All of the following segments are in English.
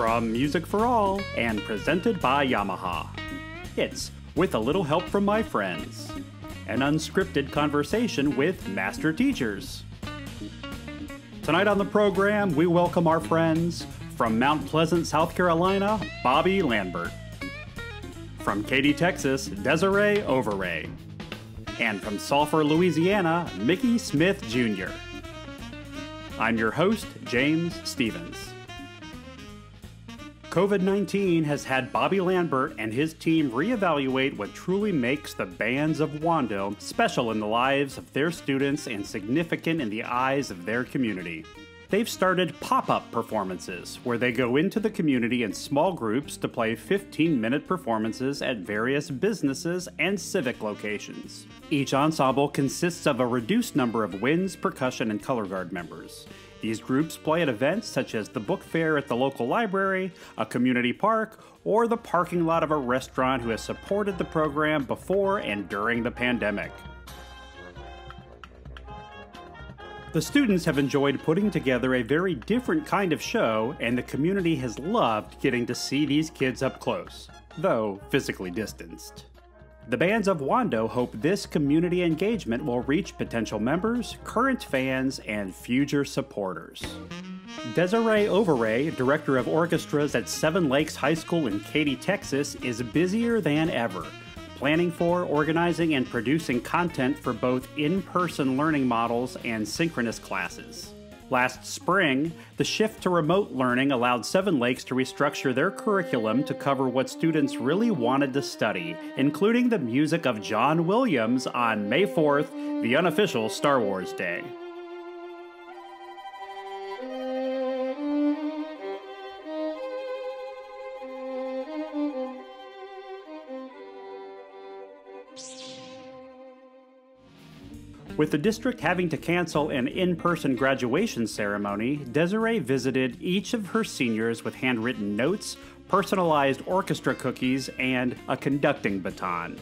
from Music for All and presented by Yamaha. It's With a Little Help from My Friends, an unscripted conversation with master teachers. Tonight on the program, we welcome our friends from Mount Pleasant, South Carolina, Bobby Lambert. From Katy, Texas, Desiree Overree. And from Sulphur, Louisiana, Mickey Smith Jr. I'm your host, James Stevens. COVID-19 has had Bobby Lambert and his team reevaluate what truly makes the bands of Wando special in the lives of their students and significant in the eyes of their community. They've started pop-up performances, where they go into the community in small groups to play 15-minute performances at various businesses and civic locations. Each ensemble consists of a reduced number of winds, percussion, and color guard members. These groups play at events such as the book fair at the local library, a community park, or the parking lot of a restaurant who has supported the program before and during the pandemic. The students have enjoyed putting together a very different kind of show, and the community has loved getting to see these kids up close, though physically distanced. The bands of Wando hope this community engagement will reach potential members, current fans, and future supporters. Desiree Overree, Director of Orchestras at Seven Lakes High School in Katy, Texas, is busier than ever, planning for, organizing, and producing content for both in-person learning models and synchronous classes. Last spring, the shift to remote learning allowed Seven Lakes to restructure their curriculum to cover what students really wanted to study, including the music of John Williams on May 4th, the unofficial Star Wars Day. With the district having to cancel an in-person graduation ceremony, Desiree visited each of her seniors with handwritten notes, personalized orchestra cookies, and a conducting baton.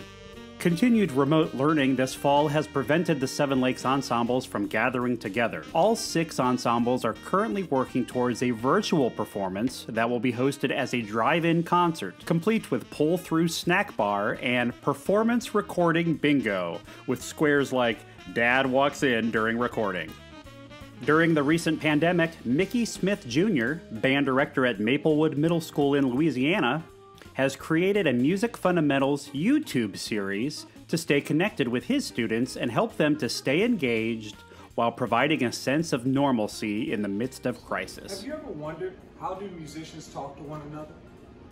Continued remote learning this fall has prevented the Seven Lakes ensembles from gathering together. All 6 ensembles are currently working towards a virtual performance that will be hosted as a drive-in concert, complete with pull-through snack bar and performance recording bingo, with squares like Dad walks in during recording. During the recent pandemic, Mickey Smith Jr., band director at Maplewood Middle School in Louisiana, has created a Music Fundamentals YouTube series to stay connected with his students and help them to stay engaged while providing a sense of normalcy in the midst of crisis. Have you ever wondered, how do musicians talk to one another?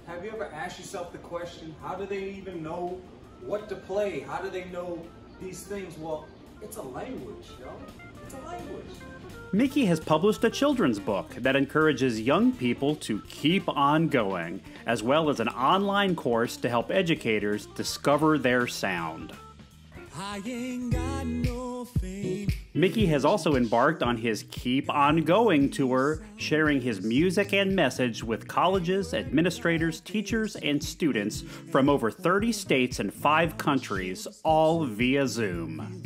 Have you ever asked yourself the question, how do they even know what to play? How do they know these things? Well, it's a language, yo. It's a language. Mickey has published a children's book that encourages young people to keep on going, as well as an online course to help educators discover their sound. I ain't got no fame. Mickey has also embarked on his Keep On Going tour, sharing his music and message with colleges, administrators, teachers, and students from over 30 states and 5 countries, all via Zoom.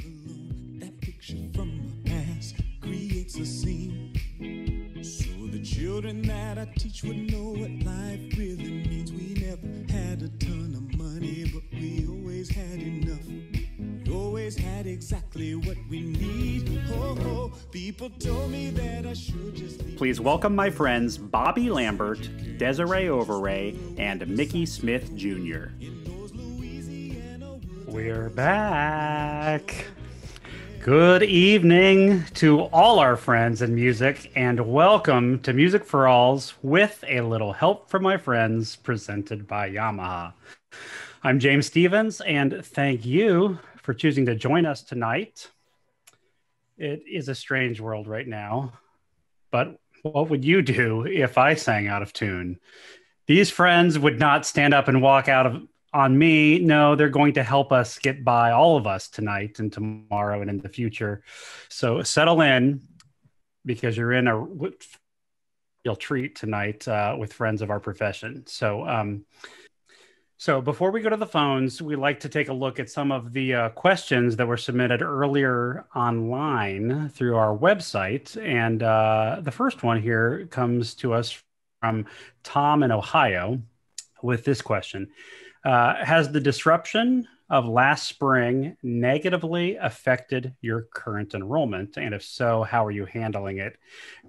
A scene, so the children that I teach would know what life really means. We never had a ton of money, but we always had enough. We always had exactly what we need. Oh, oh, people told me that I should just leave. Please welcome my friends Bobby Lambert, Desiree Overree, and Mickey Smith Jr. We're back. Good evening to all our friends in music, and welcome to Music for All's With a Little Help from My Friends, presented by Yamaha. I'm James Stevens, and thank you for choosing to join us tonight. It is a strange world right now, but what would you do if I sang out of tune? These friends would not stand up and walk out on me. No, they're going to help us get by, all of us, tonight and tomorrow and in the future. So settle in, because you're in a real treat tonight with friends of our profession. So before we go to the phones, we like to take a look at some of the questions that were submitted earlier online through our website. And the first one here comes to us from Tom in Ohio with this question. Has the disruption of last spring negatively affected your current enrollment? And if so, how are you handling it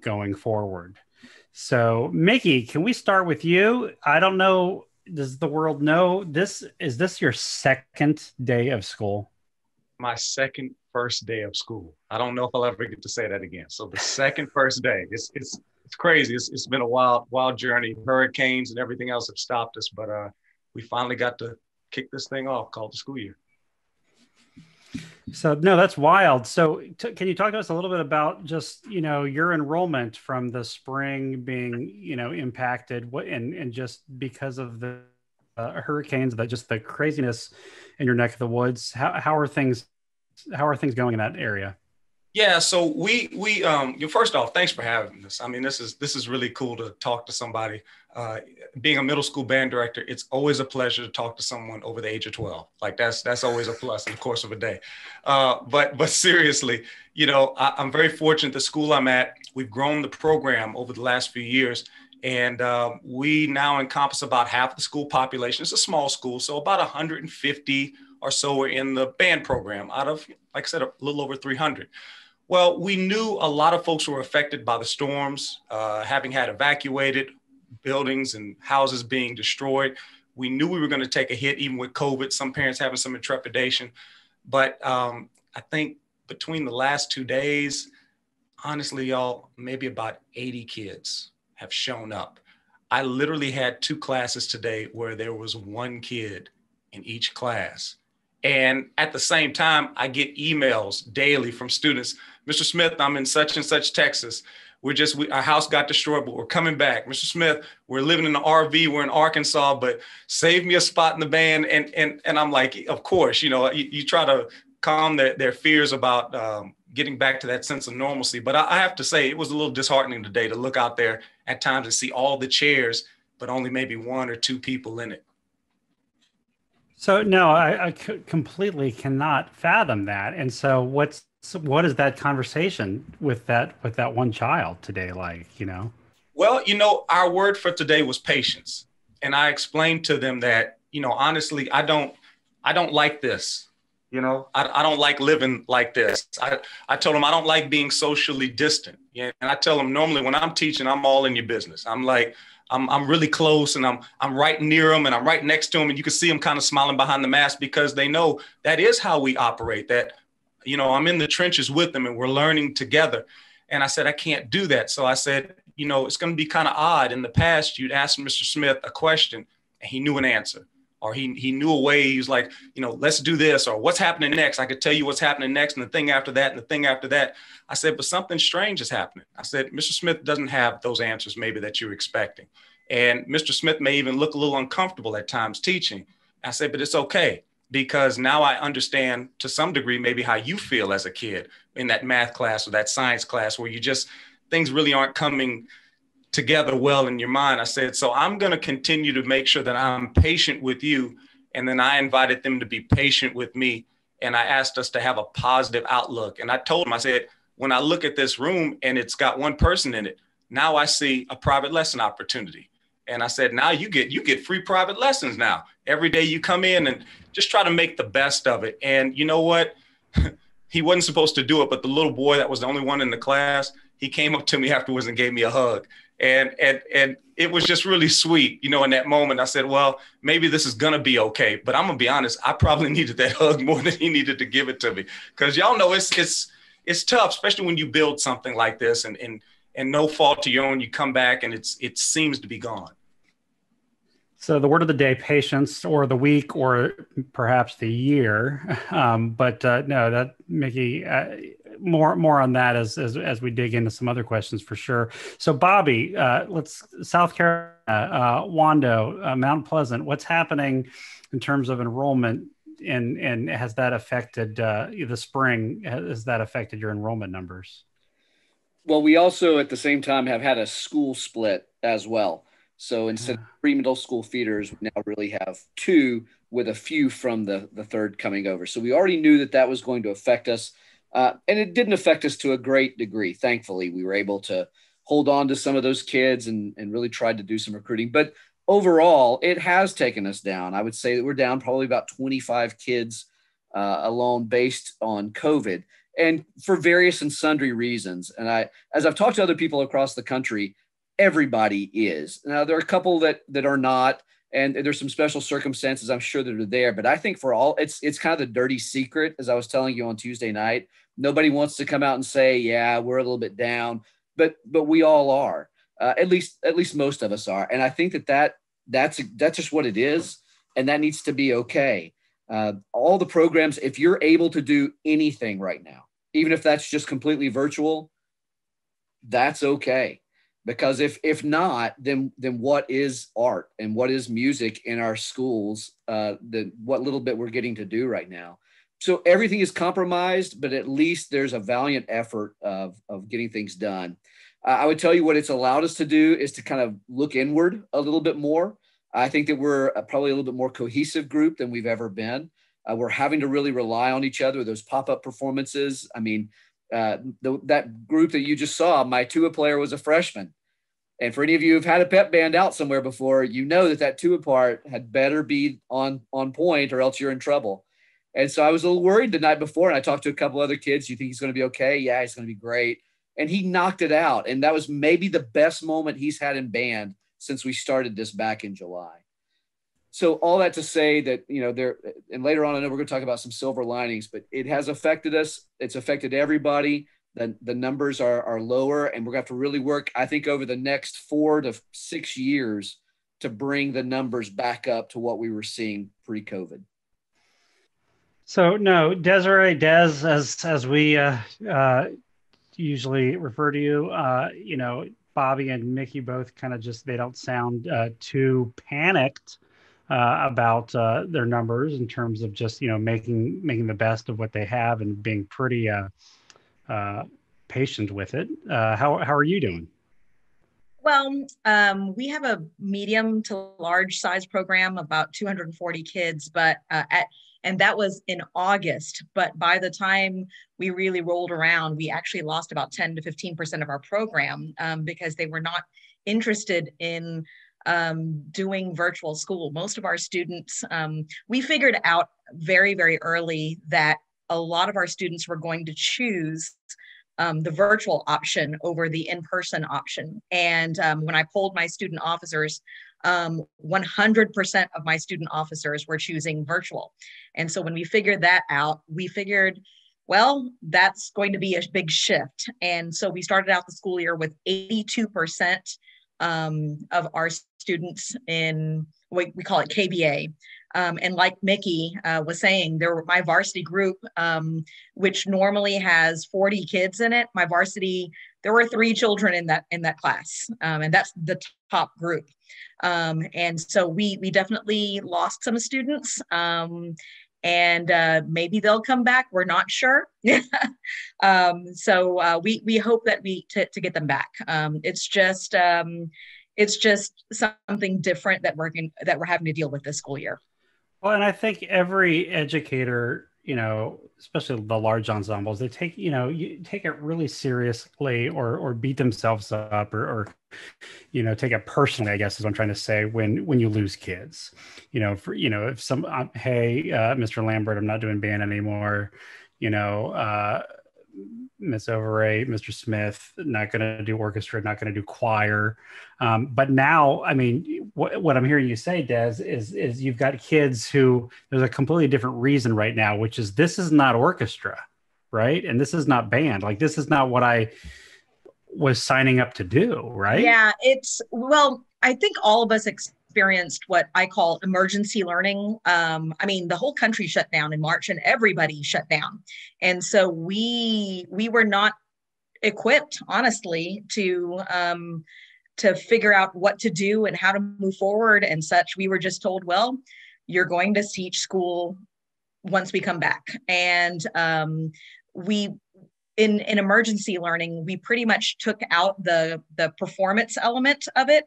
going forward? So, Mickey, can we start with you? I don't know. Does the world know this? Is this your second day of school? My second first day of school. I don't know if I'll ever get to say that again. So the second first day, it's crazy. It's been a wild journey. Hurricanes and everything else have stopped us, but we finally got to kick this thing off called the school year. So no, that's wild. So can you talk to us a little bit about just, your enrollment from the spring being, impacted and just because of the hurricanes, but just the craziness in your neck of the woods? How are things going in that area? Yeah, so we first off, thanks for having us. I mean, this is really cool to talk to somebody. Being a middle school band director, it's always a pleasure to talk to someone over the age of 12. Like that's always a plus in the course of a day. But seriously, I'm very fortunate. The school I'm at, we've grown the program over the last few years, and we now encompass about half the school population. It's a small school, so about 150 or so are in the band program out of, like I said, a little over 300. Well, we knew a lot of folks were affected by the storms, having had evacuated, buildings and houses being destroyed. We knew we were going to take a hit, even with COVID, some parents having some trepidation. But I think between the last 2 days, honestly, y'all, maybe about 80 kids have shown up. I literally had 2 classes today where there was 1 kid in each class. And at the same time, I get emails daily from students. Mr. Smith, I'm in such and such Texas. Our house got destroyed, but we're coming back. Mr. Smith, we're living in an RV. We're in Arkansas, but save me a spot in the band. And I'm like, of course, you try to calm their fears about getting back to that sense of normalcy. But I have to say, it was a little disheartening today to look out there at times and see all the chairs, but only maybe 1 or 2 people in it. So no, I completely cannot fathom that. And so what is that conversation with that one child today like, Well, our word for today was patience. And I explained to them that, honestly, I don't like this. I don't like living like this. I told them I don't like being socially distant. And I tell them normally when I'm teaching, I'm all in your business. I'm like, I'm really close and I'm right near them and I'm right next to them. And you can see them kind of smiling behind the mask because they know that is how we operate, that, I'm in the trenches with them and we're learning together. And I said, I can't do that. So I said, it's going to be kind of odd. In the past, you'd ask Mr. Smith a question and he knew an answer, or he knew a way. He was like, let's do this, or what's happening next. I could tell you what's happening next and the thing after that and the thing after that. I said, but something strange is happening. I said, Mr. Smith doesn't have those answers maybe that you're expecting. And Mr. Smith may even look a little uncomfortable at times teaching. I said, but it's okay, because now I understand to some degree maybe how you feel as a kid in that math class or that science class where things really aren't coming together well in your mind. I said, so I'm going to continue to make sure that I'm patient with you. And then I invited them to be patient with me. And I asked us to have a positive outlook. And I told them, I said, when I look at this room and it's got 1 person in it, now I see a private lesson opportunity. And I said, now you get free private lessons now. Every day you come in and just try to make the best of it. And you know what? He wasn't supposed to do it, but the little boy that was the only one in the class, he came up to me afterwards and gave me a hug. And it was just really sweet. In that moment, I said, well, maybe this is going to be okay. But I'm going to be honest, I probably needed that hug more than he needed to give it to me. Because y'all know it's tough, especially when you build something like this and no fault to your own, you come back and it seems to be gone. So the word of the day, patience, or the week, or perhaps the year. No, that Mickey, more on that as we dig into some other questions for sure. So Bobby, South Carolina, Wando, Mount Pleasant, what's happening in terms of enrollment, and has that affected the spring? Has that affected your enrollment numbers? Well, we also at the same time have had a school split as well. So instead of 3 middle school feeders, we now really have 2 with a few from the third coming over. So we already knew that was going to affect us. And it didn't affect us to a great degree. Thankfully, we were able to hold on to some of those kids and really tried to do some recruiting. But overall, it has taken us down. I would say that we're down probably about 25 kids alone based on COVID, and for various and sundry reasons. And as I've talked to other people across the country, everybody is. Now, there are a couple that are not, and there's some special circumstances I'm sure that are there. But I think for all, it's kind of the dirty secret, as I was telling you on Tuesday night. Nobody wants to come out and say, yeah, we're a little bit down, but we all are. At least most of us are. And I think that's just what it is. And that needs to be okay. All the programs, if you're able to do anything right now, even if that's just completely virtual, that's okay. Because if not, then what is art and what is music in our schools, what little bit we're getting to do right now. So everything is compromised, but at least there's a valiant effort of getting things done. I would tell you what it's allowed us to do is to kind of look inward a little bit more. I think that we're probably a little bit more cohesive group than we've ever been. We're having to really rely on each other, those pop-up performances. I mean, that group that you just saw, my tuba player was a freshman. And for any of you who've had a pep band out somewhere before, you know that tuba part had better be on point or else you're in trouble. And so I was a little worried the night before, and I talked to a couple other kids. You think he's going to be okay? Yeah, he's going to be great. And he knocked it out. And that was maybe the best moment he's had in band since we started this back in July. So all that to say that, and later on, I know we're going to talk about some silver linings, but it has affected us. It's affected everybody. The numbers are lower, and we're going to have to really work, I think, over the next 4 to 6 years to bring the numbers back up to what we were seeing pre-COVID. So no, Desiree, Des, as we usually refer to you, Bobby and Mickey both kind of they don't sound too panicked about their numbers in terms of just, making the best of what they have and being pretty patient with it. How are you doing? Well, we have a medium to large size program, about 240 kids, but and that was in August. But by the time we really rolled around, we actually lost about 10 to 15% of our program because they were not interested in doing virtual school. Most of our students, we figured out very, very early that a lot of our students were going to choose the virtual option over the in-person option. And when I polled my student officers, 100% of my student officers were choosing virtual. And so when we figured that out, we figured, well, that's going to be a big shift. And so we started out the school year with 82% of our students in what we call it KBA. And like Mickey was saying, my varsity group, which normally has 40 kids in it, my varsity, there were 3 children in that class, and that's the top group. And so we definitely lost some students, and maybe they'll come back. We're not sure. So we hope that to get them back. It's just something different that we're having to deal with this school year. Well, and I think every educator, especially the large ensembles, they take, you take it really seriously or beat themselves up or take it personally, I guess is what I'm trying to say when you lose kids, if hey, Mr. Lambert, I'm not doing band anymore, Miss Overree, Mr. Smith, not going to do orchestra, not going to do choir. But now, I mean, what I'm hearing you say, Des, is you've got kids who there's a completely different reason right now, which is this is not orchestra, right? And this is not band. Like, this is not what I was signing up to do, right? Yeah, I think all of us experienced what I call emergency learning. I mean, the whole country shut down in March and everybody shut down. And so we were not equipped, honestly, to figure out what to do and how to move forward and such. We were just told, well, you're going to teach school once we come back. And in emergency learning, we pretty much took out the performance element of it.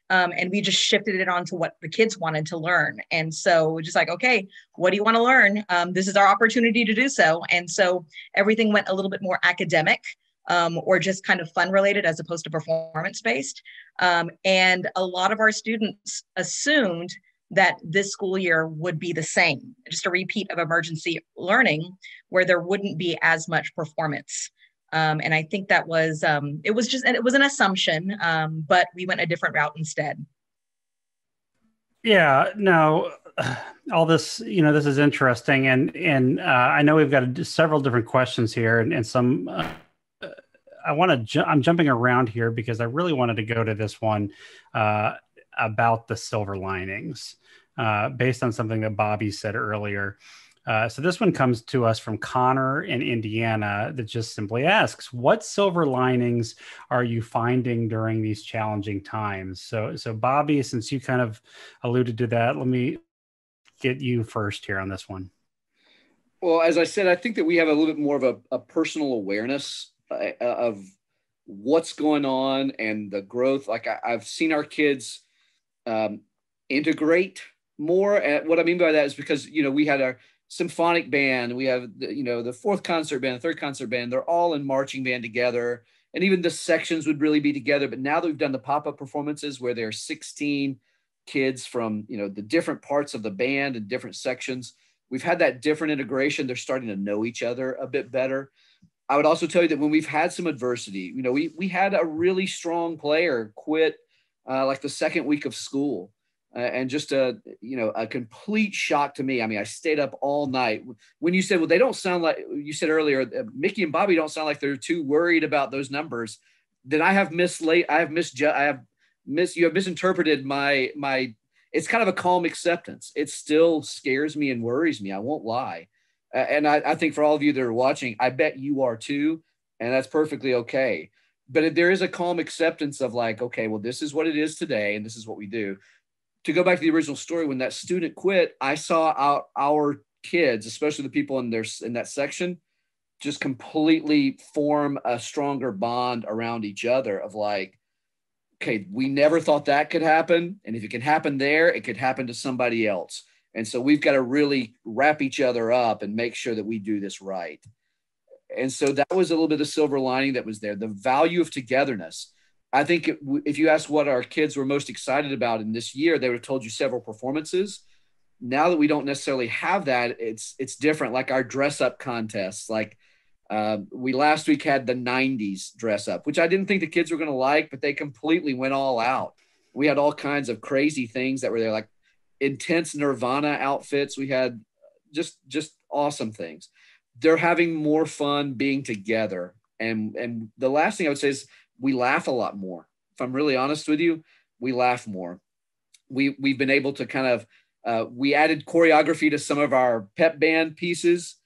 And we just shifted it onto what the kids wanted to learn. And so we're just like, okay, what do you want to learn? This is our opportunity to do so. And so everything went a little bit more academic. or just kind of fun related as opposed to performance based. And a lot of our students assumed that this school year would be the same, just a repeat of emergency learning where there wouldn't be as much performance. And I think that was, it was an assumption, but we went a different route instead. Yeah, no, all this, this is interesting. And I know we've got several different questions here and some, I'm jumping around here because I really wanted to go to this one about the silver linings based on something that Bobby said earlier. So this one comes to us from Connor in Indiana that just simply asks, what silver linings are you finding during these challenging times? So Bobby, since you kind of alluded to that, let me get you first here on this one. Well, as I said, I think that we have a little bit more of a personal awareness of what's going on and the growth. Like I've seen our kids integrate more. And what I mean by that is because, we had our symphonic band, we have, the fourth concert band, the third concert band, they're all in marching band together. And even the sections would really be together. But now that we've done the pop-up performances where there are 16 kids from, the different parts of the band and different sections, we've had that different integration. They're starting to know each other a bit better. I would also tell you that when we've had some adversity, we had a really strong player quit like the second week of school. And just a complete shock to me. I mean, I stayed up all night. When you said, well, they don't sound like, you said earlier, Mickey and Bobby don't sound like they're too worried about those numbers. Then you have misinterpreted my, it's kind of a calm acceptance. It still scares me and worries me. I won't lie. And I think for all of you that are watching, I bet you are too. And that's perfectly okay. But there is a calm acceptance of like, okay, well, this is what it is today. And this is what we do. To go back to the original story, when that student quit, I saw our kids, especially the people in that section, just completely form a stronger bond around each other of like, okay, we never thought that could happen. And if it can happen there, it could happen to somebody else. And so we've got to really wrap each other up and make sure that we do this right. And so that was a little bit of silver lining that was there. The value of togetherness. I think if you ask what our kids were most excited about in this year, they would have told you several performances. Now that we don't necessarily have that, it's different. Like our dress up contests, like we last week had the 90s dress up, which I didn't think the kids were going to like, but they completely went all out. We had all kinds of crazy things that were there, like intense Nirvana outfits. We had just awesome things. They're having more fun being together. And the last thing I would say is, we laugh a lot more. If I'm really honest with you, we laugh more. We've been able to kind of, we added choreography to some of our pep band pieces.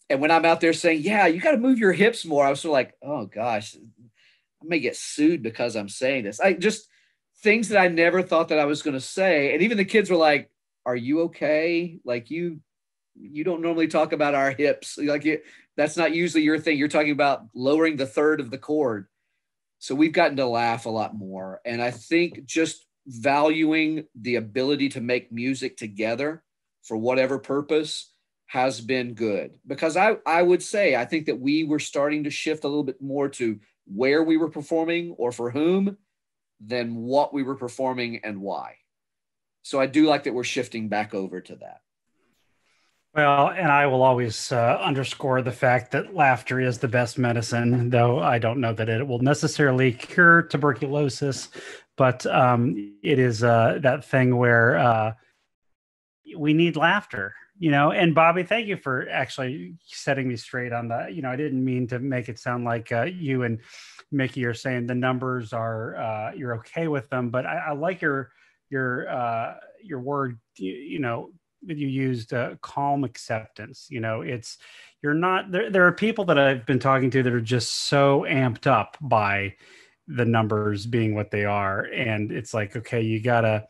And when I'm out there saying, yeah, you got to move your hips more, I was sort of like, oh gosh, I may get sued because I'm saying this. Just things that I never thought that I was going to say. And even the kids were like, are you okay? Like you don't normally talk about our hips. That's not usually your thing. You're talking about lowering the third of the chord. So we've gotten to laugh a lot more. And I think just valuing the ability to make music together for whatever purpose has been good. Because I would say, I think that we were starting to shift a little bit more to where we were performing or for whom than what we were performing and why. So I do like that we're shifting back over to that. Well, and I will always underscore the fact that laughter is the best medicine, though I don't know that it will necessarily cure tuberculosis, but it is that thing where we need laughter, and Bobby, thank you for actually setting me straight on that. I didn't mean to make it sound like you and Mickey are saying the numbers are, you're okay with them, but I like your word, that you used, calm acceptance. You're not there are people that I've been talking to that are just so amped up by the numbers being what they are, and it's like, okay, you gotta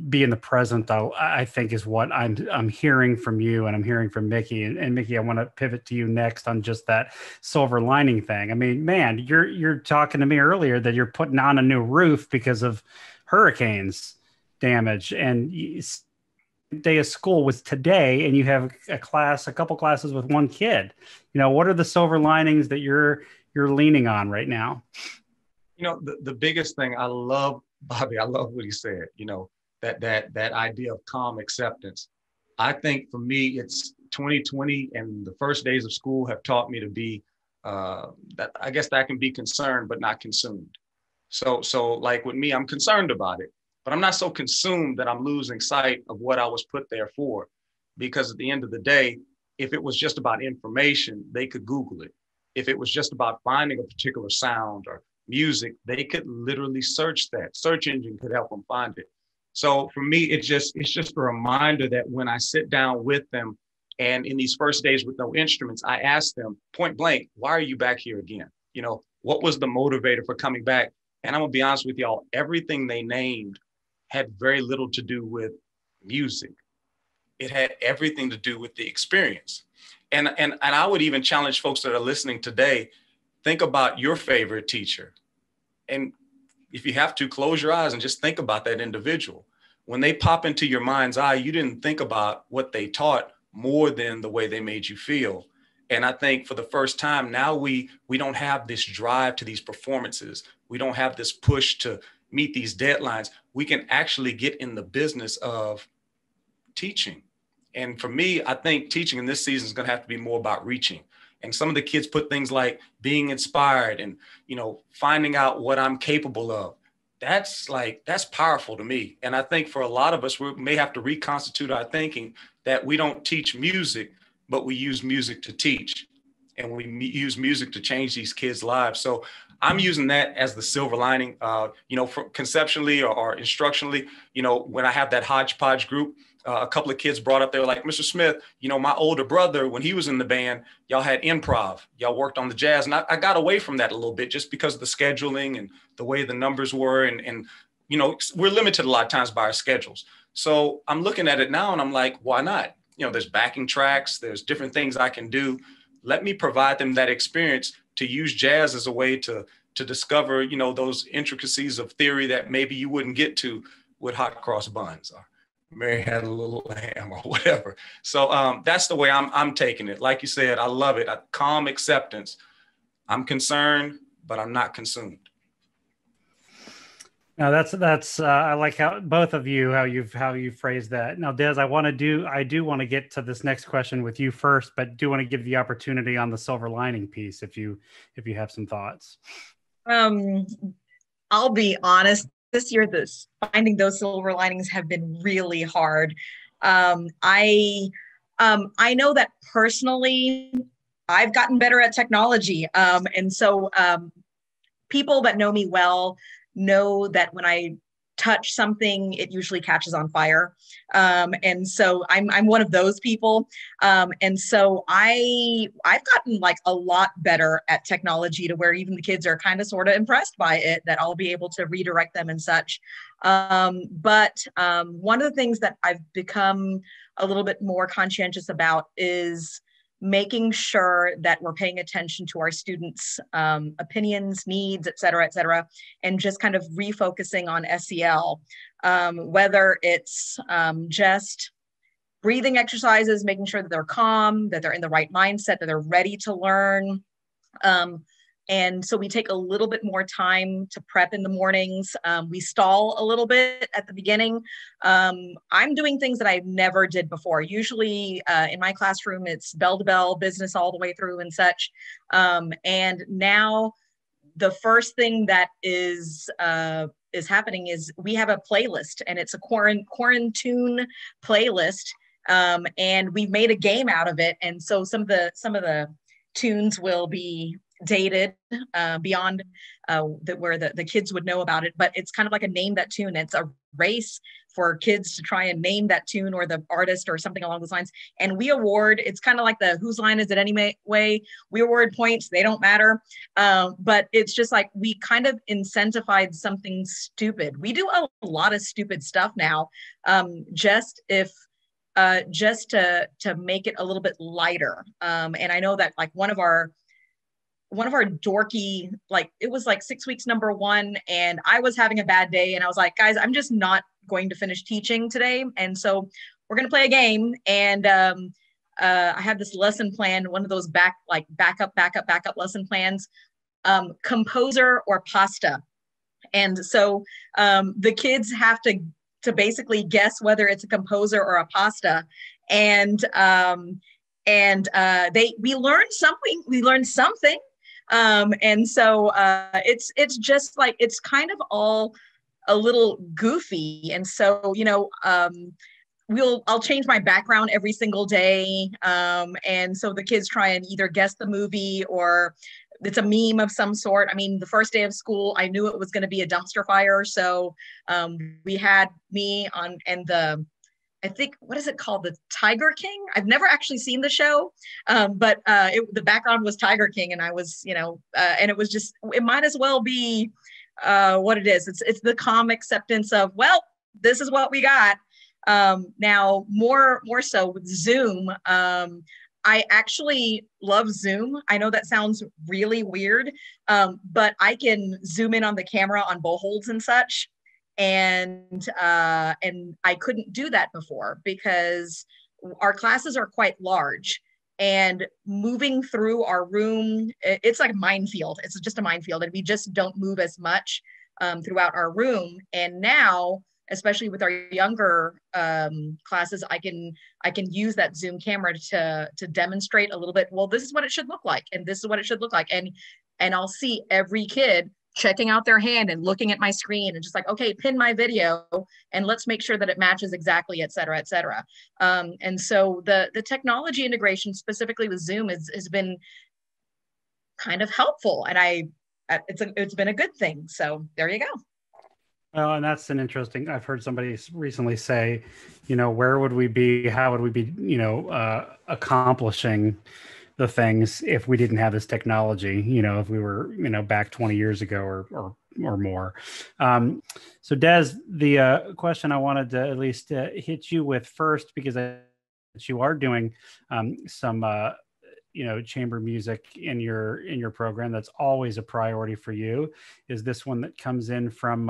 be in the present, though, I think is what I'm hearing from you, and I'm hearing from Mickey. And Mickey, I want to pivot to you next on just that silver lining thing. I mean, man, you're talking to me earlier that you're putting on a new roof because of hurricanes damage, and day of school was today, and you have a couple classes with one kid. What are the silver linings that you're you're leaning on right now? You know, the biggest thing I love, Bobby, I love what he said, you know, that idea of calm acceptance. I think for me, it's 2020 and the first days of school have taught me to be, that I guess that I can be concerned, but not consumed. So like with me, I'm concerned about it, but I'm not so consumed that I'm losing sight of what I was put there for. Because at the end of the day, if it was just about information, they could Google it. If it was just about finding a particular sound or music, they could literally search that. Search engine could help them find it. So for me, it's just a reminder that when I sit down with them and in these first days with no instruments, I ask them point blank, why are you back here again? You know, what was the motivator for coming back? And I'm gonna be honest with y'all, everything they named had very little to do with music. It had everything to do with the experience. And I would even challenge folks that are listening today, think about your favorite teacher. And if you have to, close your eyes and just think about that individual. When they pop into your mind's eye, you didn't think about what they taught more than the way they made you feel. And I think for the first time now, we don't have this drive to these performances. We don't have this push to meet these deadlines. We can actually get in the business of teaching. And for me, I think teaching in this season is going to have to be more about reaching. And some of the kids put things like being inspired and, you know, finding out what I'm capable of. That's powerful to me. And I think for a lot of us, we may have to reconstitute our thinking that we don't teach music, but we use music to teach. And we use music to change these kids' lives. So I'm using that as the silver lining, you know, conceptually or instructionally. You know, when I have that hodgepodge group, a couple of kids brought up, they were like, Mr. Smith, you know, my older brother, when he was in the band, y'all had improv, y'all worked on the jazz. And I got away from that a little bit just because of the scheduling and the way the numbers were. And, you know, we're limited a lot of times by our schedules. So I'm looking at it now and I'm like, why not? You know, there's backing tracks, there's different things I can do. Let me provide them that experience to use jazz as a way to discover, you know, those intricacies of theory that maybe you wouldn't get to with hot cross buns or Mary Had a Little Lamb or whatever. So that's the way I'm taking it. Like you said, I love it. A calm acceptance. I'm concerned, but I'm not consumed. Now that's I like how both of you how you phrased that. Now, Des, I do want to get to this next question with you first, but do want to give the opportunity on the silver lining piece if you have some thoughts. I'll be honest. This year, finding those silver linings have been really hard. I know that personally, I've gotten better at technology, and so people that know me well know that when I touch something, it usually catches on fire. And so I'm one of those people. And so I've gotten like a lot better at technology to where even the kids are kind of sort of impressed by it, that I'll be able to redirect them and such. But one of the things that I've become a little bit more conscientious about is making sure that we're paying attention to our students' opinions, needs, et cetera, and just kind of refocusing on SEL, whether it's just breathing exercises, making sure that they're calm, that they're in the right mindset, that they're ready to learn. And so we take a little bit more time to prep in the mornings. We stall a little bit at the beginning. I'm doing things that I never did before. Usually in my classroom, it's bell to bell business all the way through and such. And now the first thing that is happening is we have a playlist, and it's a quarantine playlist. And we've made a game out of it. And so some of the tunes will be dated beyond where the kids would know about it, but it's kind of like a name that tune. It's a race for kids to try and name that tune or the artist or something along those lines. And we award, it's kind of like the whose line is it anyway? We award points, they don't matter. But it's just like we kind of incentivize something stupid. We do a lot of stupid stuff now, just to make it a little bit lighter. And I know that like one of our dorky, like it was like 6 weeks number one, and I was having a bad day, and I was like, guys, I'm just not going to finish teaching today, and so we're gonna play a game. And I have this lesson plan, one of those backup lesson plans. composer or pasta. And so the kids have to basically guess whether it's a composer or a pasta. And we learned something. And so it's just like, it's kind of all a little goofy. And so, I'll change my background every single day. And so the kids try and either guess the movie or it's a meme of some sort. I mean, the first day of school, I knew it was going to be a dumpster fire. So we had me on, and I think, what is it called? The Tiger King? I've never actually seen the show, but the background was Tiger King. And I was, and it was just, it might as well be what it is. It's the calm acceptance of, well, this is what we got. Now, more so with Zoom, I actually love Zoom. I know that sounds really weird, but I can zoom in on the camera on bullholes and such. And I couldn't do that before because our classes are quite large, and moving through our room, it's like a minefield. It's just a minefield, and we just don't move as much throughout our room. And now, especially with our younger classes, I can use that Zoom camera to demonstrate a little bit. Well, this is what it should look like, and this is what it should look like, and I'll see every kid checking out their hand and looking at my screen and just like, okay, pin my video and let's make sure that it matches exactly, et cetera, et cetera. And so the technology integration specifically with Zoom has been kind of helpful, and it's been a good thing. So there you go. Well, and that's an interesting, I've heard somebody recently say, where would we be? How would we be, accomplishing the things if we didn't have this technology, if we were, back 20 years ago or more. So Des, the question I wanted to at least hit you with first, because you are doing some, chamber music in your program. That's always a priority for you. Is this one that comes in from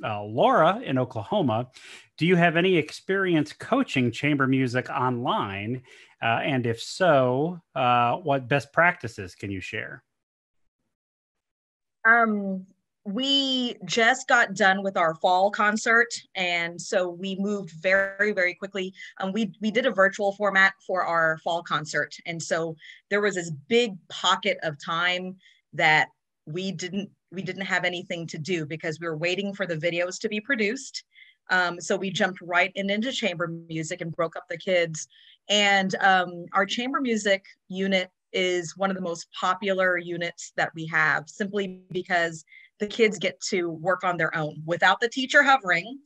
Laura in Oklahoma. Do you have any experience coaching chamber music online? And if so, what best practices can you share? We just got done with our fall concert, and so we moved very, very quickly. We did a virtual format for our fall concert, and so there was this big pocket of time that we didn't have anything to do because we were waiting for the videos to be produced. So we jumped right into chamber music and broke up the kids. And our chamber music unit is one of the most popular units that we have, simply because the kids get to work on their own without the teacher hovering.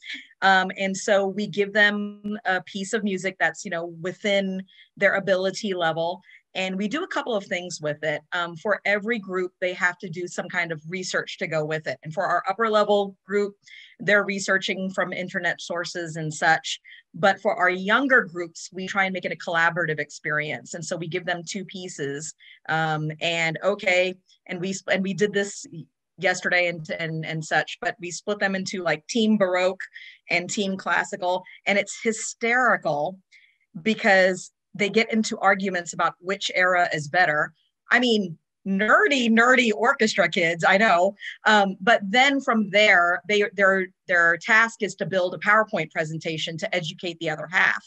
And so we give them a piece of music that's, within their ability level. And we do a couple of things with it. For every group, they have to do some kind of research to go with it. And for our upper level group, they're researching from internet sources and such. But for our younger groups, we try and make it a collaborative experience. And so we give them two pieces. And we did this yesterday and such, but we split them into like team Baroque and team classical. And it's hysterical because they get into arguments about which era is better. I mean, nerdy orchestra kids, I know. But then from there, their task is to build a PowerPoint presentation to educate the other half.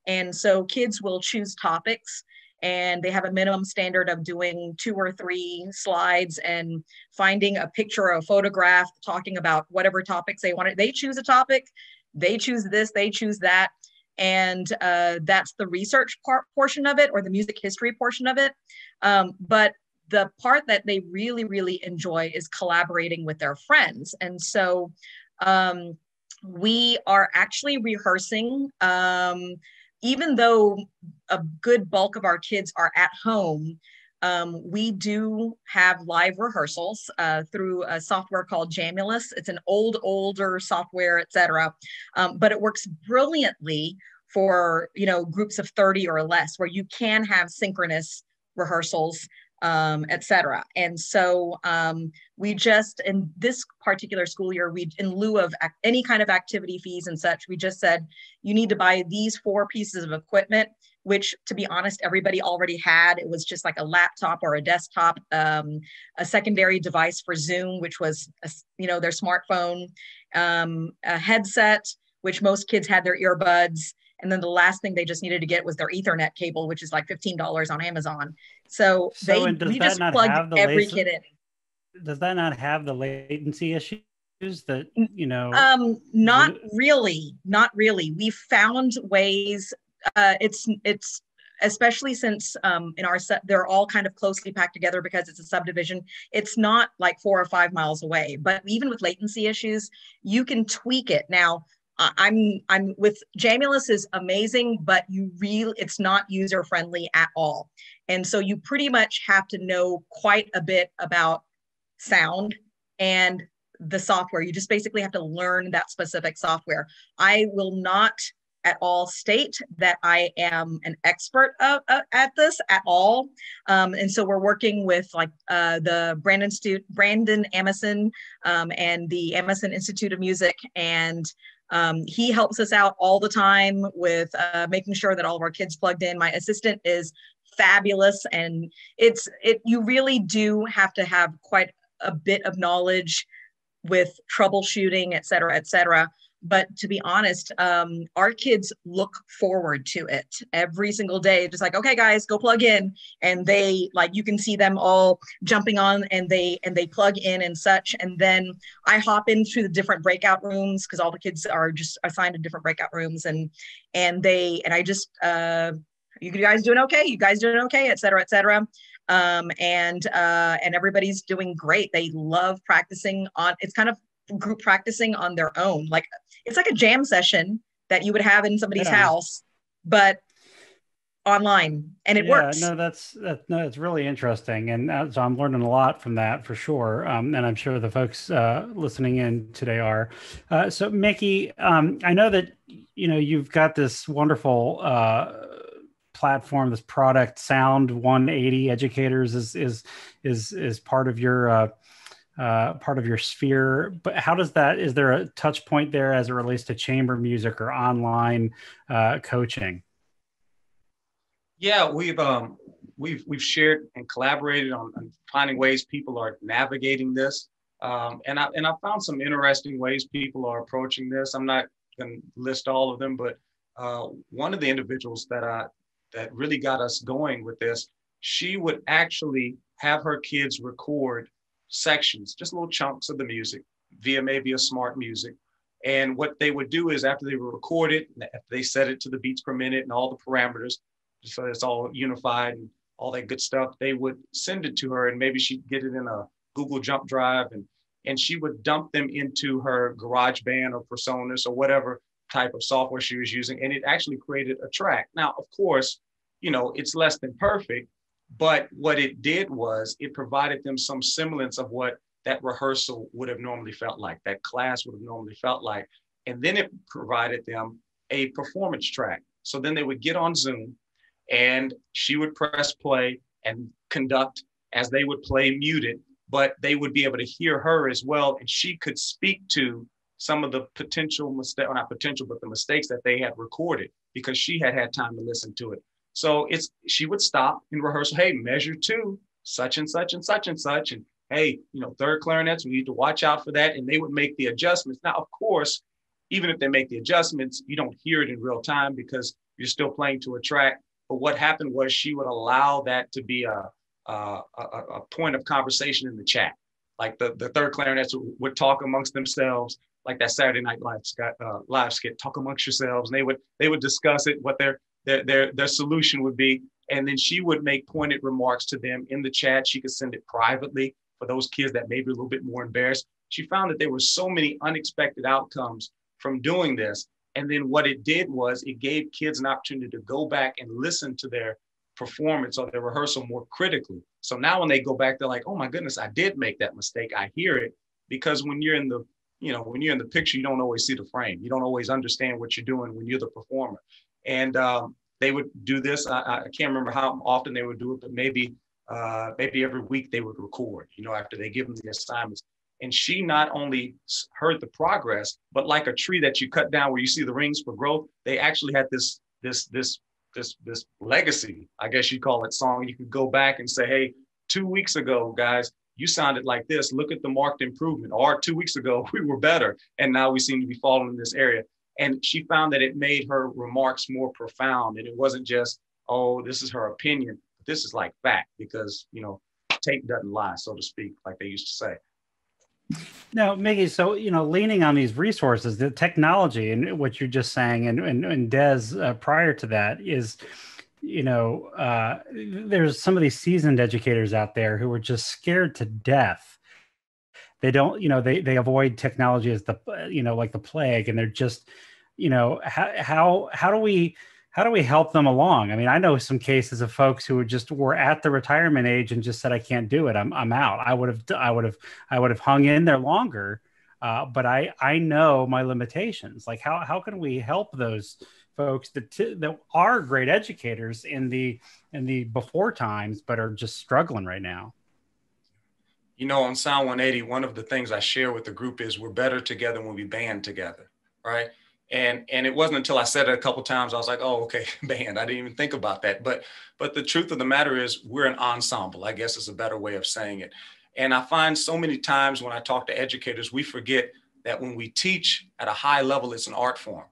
And so kids will choose topics, and they have a minimum standard of doing 2 or 3 slides and finding a picture or a photograph talking about whatever topics they want. They choose a topic, they choose this, they choose that. And that's the research portion of it, or the music history portion of it. But the part that they really, really enjoy is collaborating with their friends. And so we are actually rehearsing, even though a good bulk of our kids are at home. We do have live rehearsals through a software called Jamulus. It's an older software, et cetera. But it works brilliantly for, groups of 30 or less, where you can have synchronous rehearsals etc. And so we just, in this particular school year, we, in lieu of any kind of activity fees and such, we just said, you need to buy these 4 pieces of equipment, which, to be honest, everybody already had. It was just like a laptop or a desktop, a secondary device for Zoom, which was, their smartphone, a headset, which most kids had their earbuds. And then the last thing they just needed to get was their Ethernet cable, which is like $15 on Amazon. So we just plugged every kid in. Does that not have the latency issues that, Not really. We found ways. It's especially since in our set, they're all kind of closely packed together because it's a subdivision. It's not like 4 or 5 miles away, but even with latency issues, you can tweak it. Now, I'm with Jamulus is amazing, but it's not user friendly at all. And so you pretty much have to know quite a bit about sound and the software. You just basically have to learn that specific software. I will not at all state that I am an expert at this at all. And so we're working with like the Brandon Amison and the Amison Institute of Music, and he helps us out all the time with making sure that all of our kids plugged in. My assistant is fabulous, and you really do have to have quite a bit of knowledge with troubleshooting, et cetera, et cetera. But to be honest, our kids look forward to it every single day. Just like, okay, guys, go plug in. And they, like, you can see them all jumping on and they plug in and such. And then I hop into the different breakout rooms because all the kids are just assigned to different breakout rooms. And I just, you guys doing okay? You guys doing okay? Et cetera, et cetera. And everybody's doing great. They love practicing it's kind of group practicing on their own. Like, it's like a jam session that you would have in somebody's house, but online, and it works. No, that's really interesting. And so I'm learning a lot from that for sure. And I'm sure the folks listening in today are. So Mickey, I know that, you've got this wonderful platform, this product, Sound 180 Educators is part of your sphere. But how does that, is there a touch point there as it relates to chamber music or online coaching? Yeah, we've shared and collaborated on finding ways people are navigating this. And I found some interesting ways people are approaching this. I'm not going to list all of them, but one of the individuals that really got us going with this, she would actually have her kids record sections, just little chunks of the music via maybe a smart music. And what they would do is, after they were recorded, they set it to the beats per minute and all the parameters, so it's all unified and all that good stuff. They would send it to her, and maybe she'd get it in a Google Jump Drive, and she would dump them into her GarageBand or Personas or whatever type of software she was using, and it actually created a track. Now, of course, it's less than perfect, but what it did was it provided them some semblance of what that rehearsal would have normally felt like, that class would have normally felt like. And then it provided them a performance track. So then they would get on Zoom and she would press play and conduct as they would play muted, but they would be able to hear her as well. And she could speak to some of the potential mistakes, or not potential, but the mistakes that they had recorded, because she had had time to listen to it. So she would stop in rehearsal. Hey, measure 2, such and such and such and such. And hey, third clarinets, we need to watch out for that. And they would make the adjustments. Now, of course, even if they make the adjustments, you don't hear it in real time because you're still playing to a track. But what happened was she would allow that to be a point of conversation in the chat. Like the third clarinets would talk amongst themselves, like that Saturday Night Live skit, talk amongst yourselves. And they would discuss it, what their solution would be. And then she would make pointed remarks to them in the chat. She could send it privately for those kids that may be a little bit more embarrassed. She found that there were so many unexpected outcomes from doing this. And then what it did was it gave kids an opportunity to go back and listen to their performance or their rehearsal more critically. So now when they go back, they're like, oh my goodness, I did make that mistake. I hear it. Because when you're in the picture, you don't always see the frame. You don't always understand what you're doing when you're the performer. And they would do this. I can't remember how often they would do it, but maybe maybe every week they would record, after they give them the assignments. And she not only heard the progress, but like a tree that you cut down where you see the rings for growth, they actually had this legacy, I guess you'd call it, song. You could go back and say, hey, 2 weeks ago, guys, you sounded like this. Look at the marked improvement. Or 2 weeks ago, we were better. And now we seem to be falling in this area. And she found that it made her remarks more profound. And it wasn't just, oh, this is her opinion. This is like fact, because, tape doesn't lie, so to speak, like they used to say. Now, Mickey, so, leaning on these resources, the technology and what you're just saying, and Des, prior to that is, there's some of these seasoned educators out there who are just scared to death. They don't, they avoid technology as the, like the plague, and they're just, how do we help them along? I mean, I know some cases of folks who were at the retirement age and just said, I can't do it. I'm out. I would have hung in there longer. But I know my limitations. Like how can we help those folks that are great educators in the before times, but are just struggling right now? On Sound 180, one of the things I share with the group is we're better together when we band together, right? And it wasn't until I said it a couple of times, I was like, oh, okay, band. I didn't even think about that. But the truth of the matter is we're an ensemble, I guess is a better way of saying it. And I find so many times when I talk to educators, we forget that when we teach at a high level, it's an art form.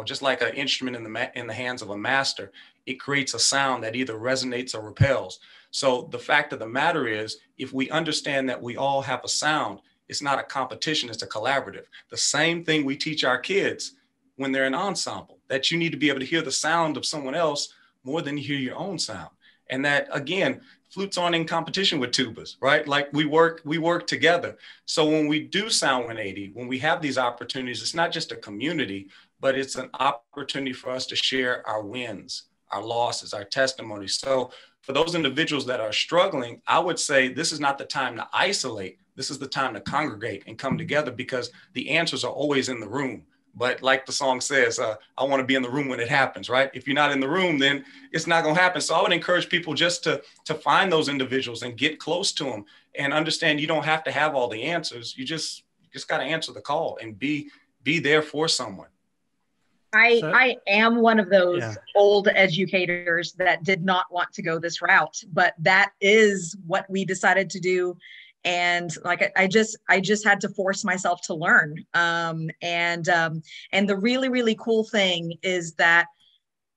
Just like an instrument in the hands of a master, it creates a sound that either resonates or repels. So the fact of the matter is, if we understand that we all have a sound, it's not a competition, it's a collaborative. The same thing we teach our kids when they're in ensemble, that you need to be able to hear the sound of someone else more than you hear your own sound. And that, again, flutes aren't in competition with tubas, right? Like we work together. So when we do Sound 180, when we have these opportunities, it's not just a community, but it's an opportunity for us to share our wins, our losses, our testimonies. So for those individuals that are struggling, I would say this is not the time to isolate. This is the time to congregate and come together, because the answers are always in the room. But like the song says, I want to be in the room when it happens, right? If you're not in the room, then it's not going to happen. So I would encourage people just to find those individuals and get close to them and understand you don't have to have all the answers. You just got to answer the call and be there for someone. I am one of those old educators that did not want to go this route, but that is what we decided to do. And like, I just had to force myself to learn. And the really, really cool thing is that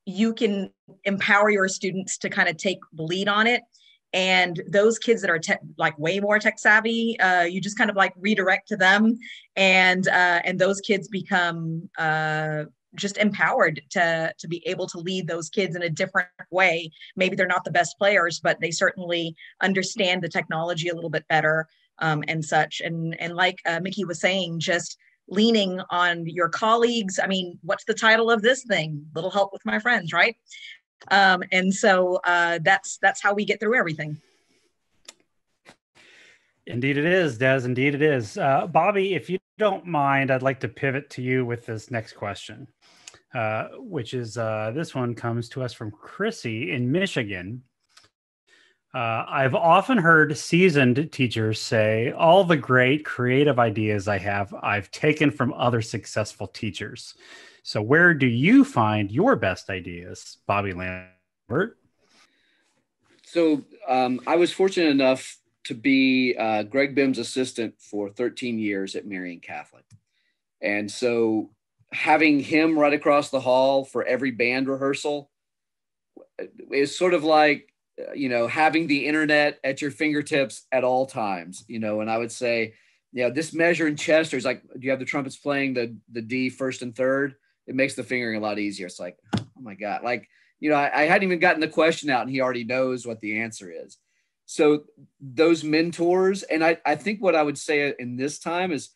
you can empower your students to kind of take the lead on it. And those kids that are like way more tech savvy, you just kind of like redirect to them, and those kids become just empowered to be able to lead those kids in a different way. Maybe they're not the best players, but they certainly understand the technology a little bit better, and such. And like Mickey was saying, just leaning on your colleagues. I mean, what's the title of this thing? Little Help with My Friends, right? And so that's how we get through everything. Indeed it is, Des. Indeed it is. Bobby, if you don't mind, I'd like to pivot to you with this next question, which is this one comes to us from Chrissy in Michigan. I've often heard seasoned teachers say, all the great creative ideas I've taken from other successful teachers. So where do you find your best ideas, Bobby Lambert? So I was fortunate enough to be Greg Bim's assistant for 13 years at Marian Catholic. And so having him right across the hall for every band rehearsal is sort of like, having the internet at your fingertips at all times, and I would say, this measure in Chester is like, do you have the trumpets playing the D first and third? It makes the fingering a lot easier. It's like, oh my God, like, I hadn't even gotten the question out and he already knows what the answer is. So those mentors, and I think what I would say in this time is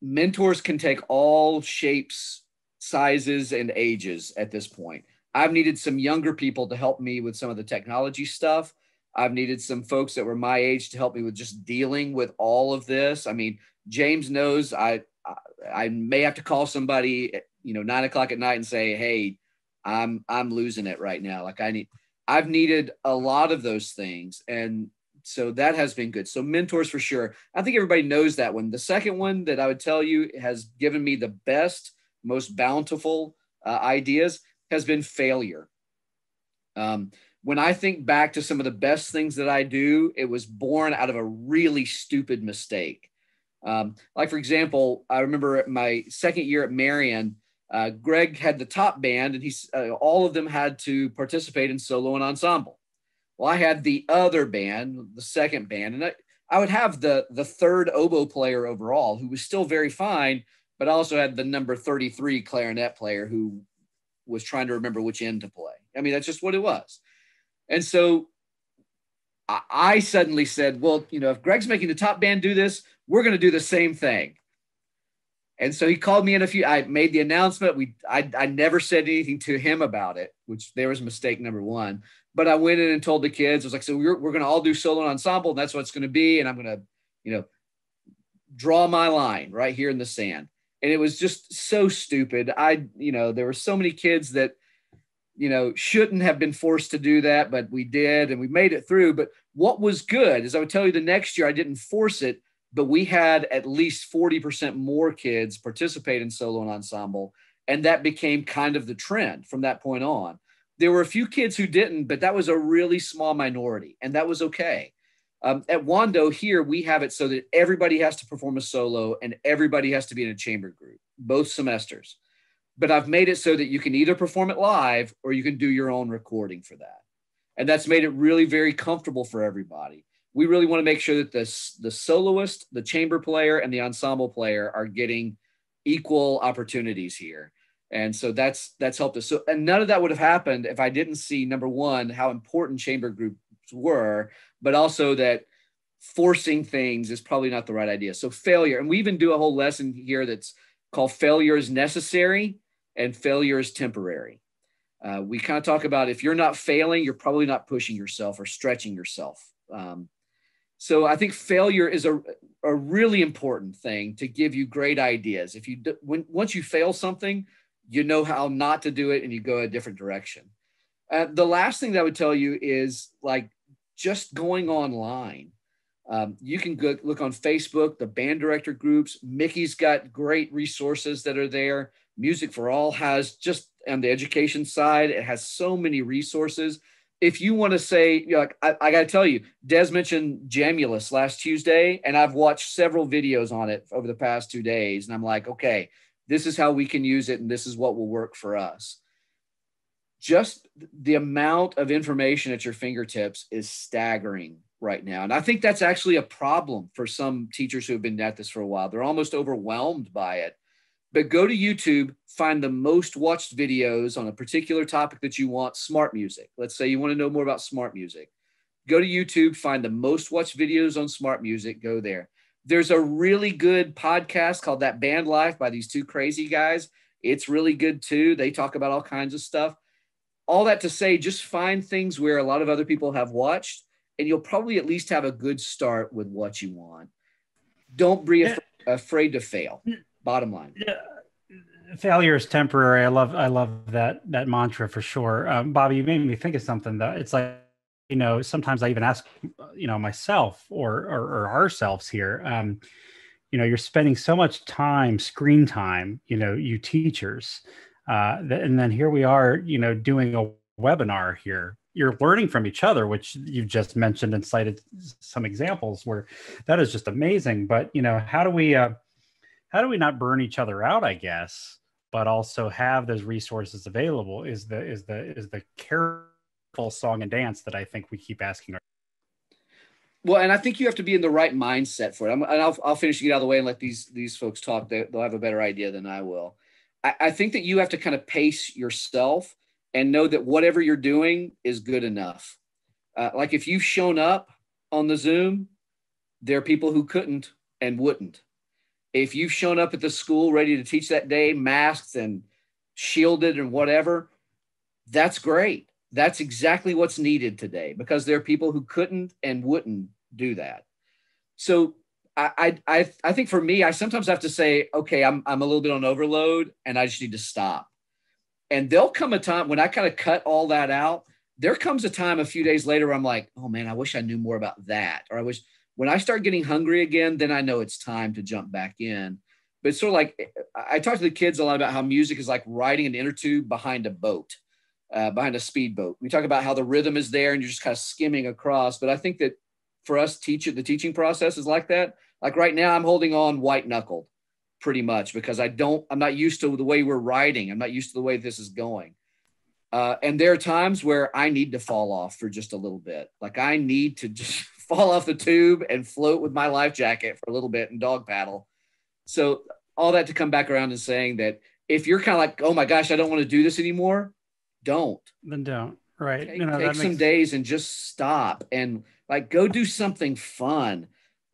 mentors can take all shapes, sizes, and ages at this point. I've needed some younger people to help me with some of the technology stuff. I've needed some folks that were my age to help me with just dealing with all of this. I mean, James knows I may have to call somebody, 9 o'clock at night and say, hey, I'm losing it right now. Like I've needed a lot of those things. And so that has been good. So mentors for sure. I think everybody knows that one. The second one that I would tell you has given me the best, most bountiful ideas has been failure. When I think back to some of the best things that I do, it was born out of a really stupid mistake. Like, for example, I remember my second year at Marion, Greg had the top band, and all of them had to participate in solo and ensemble. Well, I had the other band, the second band, and I would have the third oboe player overall, who was still very fine, but I also had the number 33 clarinet player who was trying to remember which end to play. I mean, that's just what it was. And so I suddenly said, well, if Greg's making the top band do this, we're going to do the same thing. And so he called me in I made the announcement. I never said anything to him about it, which there was mistake number one. But I went in and told the kids, I was like, so we're going to all do solo and ensemble. And that's what it's going to be. And I'm going to, draw my line right here in the sand. And it was just so stupid. There were so many kids that, shouldn't have been forced to do that, but we did, and we made it through. But what was good is I would tell you the next year I didn't force it, but we had at least 40% more kids participate in solo and ensemble. And that became kind of the trend from that point on. There were a few kids who didn't, but that was a really small minority, and that was okay. At Wando here, we have it so that everybody has to perform a solo and everybody has to be in a chamber group, both semesters. But I've made it so that you can either perform it live or you can do your own recording for that. And that's made it really very comfortable for everybody. We really want to make sure that the soloist, the chamber player, and the ensemble player are getting equal opportunities here. And so that's helped us. So, and none of that would have happened if I didn't see, number one, how important chamber groups were, but also that forcing things is probably not the right idea. So failure, and we even do a whole lesson here that's called failure is necessary and failure is temporary. We kind of talk about if you're not failing, you're probably not pushing yourself or stretching yourself. So I think failure is a really important thing to give you great ideas. Once you fail something, you know how not to do it and you go a different direction. The last thing that I would tell you is like just going online. You can go look on Facebook, the band director groups. Mickey's got great resources that are there. Music for All has, just on the education side, it has so many resources. If you want to say, I got to tell you, Des mentioned Jamulus last Tuesday, and I've watched several videos on it over the past 2 days. And I'm like, okay, this is how we can use it. And this is what will work for us. Just the amount of information at your fingertips is staggering right now. And I think that's actually a problem for some teachers who have been at this for a while. They're almost overwhelmed by it. But go to YouTube, find the most watched videos on a particular topic that you want, smart music. Let's say you want to know more about smart music. Go to YouTube, find the most watched videos on smart music, go there. There's a really good podcast called That Band Life by these two crazy guys. It's really good too. They talk about all kinds of stuff. All that to say, just find things where a lot of other people have watched, and you'll probably at least have a good start with what you want. Don't be afraid to fail. Bottom line. Failure is temporary. I love that mantra for sure. Bobby, you made me think of something though. It's like, sometimes I even ask, myself or ourselves here, you're spending so much time, screen time, you teachers, and then here we are, doing a webinar here. You're learning from each other, which you've just mentioned and cited some examples where that is just amazing. But, how do we not burn each other out, I guess, but also have those resources available is the careful song and dance that I think we keep asking. Well, and I think you have to be in the right mindset for it. And I'll finish to get out of the way and let these folks talk. They'll have a better idea than I will. I think that you have to kind of pace yourself and know that whatever you're doing is good enough. Like if you've shown up on the Zoom, there are people who couldn't and wouldn't. If you've shown up at the school ready to teach that day, masked and shielded and whatever, that's great. That's exactly what's needed today because there are people who couldn't and wouldn't do that. So I think for me, I sometimes have to say, okay, I'm a little bit on overload and I just need to stop. And there'll come a time when I kind of cut all that out. there comes a time a few days later where I'm like, oh man, I wish I knew more about that. Or I wish, when I start getting hungry again, then I know it's time to jump back in. But it's sort of like, I talk to the kids a lot about how music is like riding an inner tube behind a boat, behind a speedboat. We talk about how the rhythm is there and you're just kind of skimming across. But I think that for us, the teaching process is like that. Like right now, I'm holding on white knuckled pretty much because I'm not used to the way we're riding. I'm not used to the way this is going. And there are times where I need to fall off for just a little bit. Like I need to just fall off the tube and float with my life jacket for a little bit and dog paddle. So all that to come back around and saying that if you're kind of like, oh my gosh, I don't want to do this anymore, don't. Then don't. Right. Take some days and just stop and like go do something fun.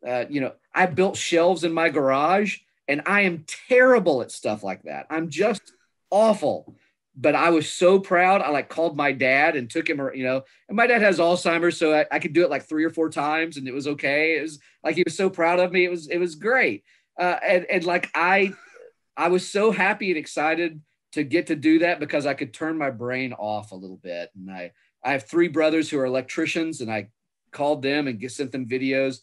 I built shelves in my garage and I am terrible at stuff like that. I'm just awful. But I was so proud. I like called my dad and took him, and my dad has Alzheimer's. So I could do it like 3 or 4 times and it was okay. It was like, he was so proud of me. It was great. And like, I was so happy and excited to get to do that because I could turn my brain off a little bit. And I have 3 brothers who are electricians and I called them and sent them videos.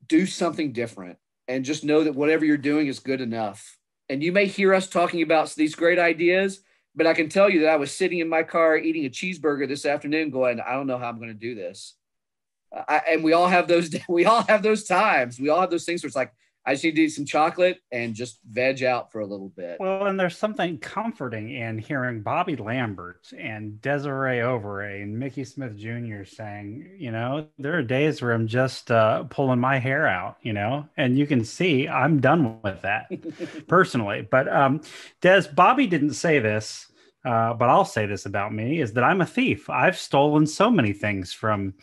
Do something different and just know that whatever you're doing is good enough. And you may hear us talking about these great ideas, but I can tell you that I was sitting in my car eating a cheeseburger this afternoon going, I don't know how I'm going to do this. And we all have those, times. We all have those things where it's like, I just need to eat some chocolate and just veg out for a little bit. Well, and there's something comforting in hearing Bobby Lambert and Desiree Overree and Mickey Smith Jr. saying, there are days where I'm just pulling my hair out, and you can see I'm done with that personally. But Bobby didn't say this, but I'll say this about me, is that I'm a thief. I've stolen so many things from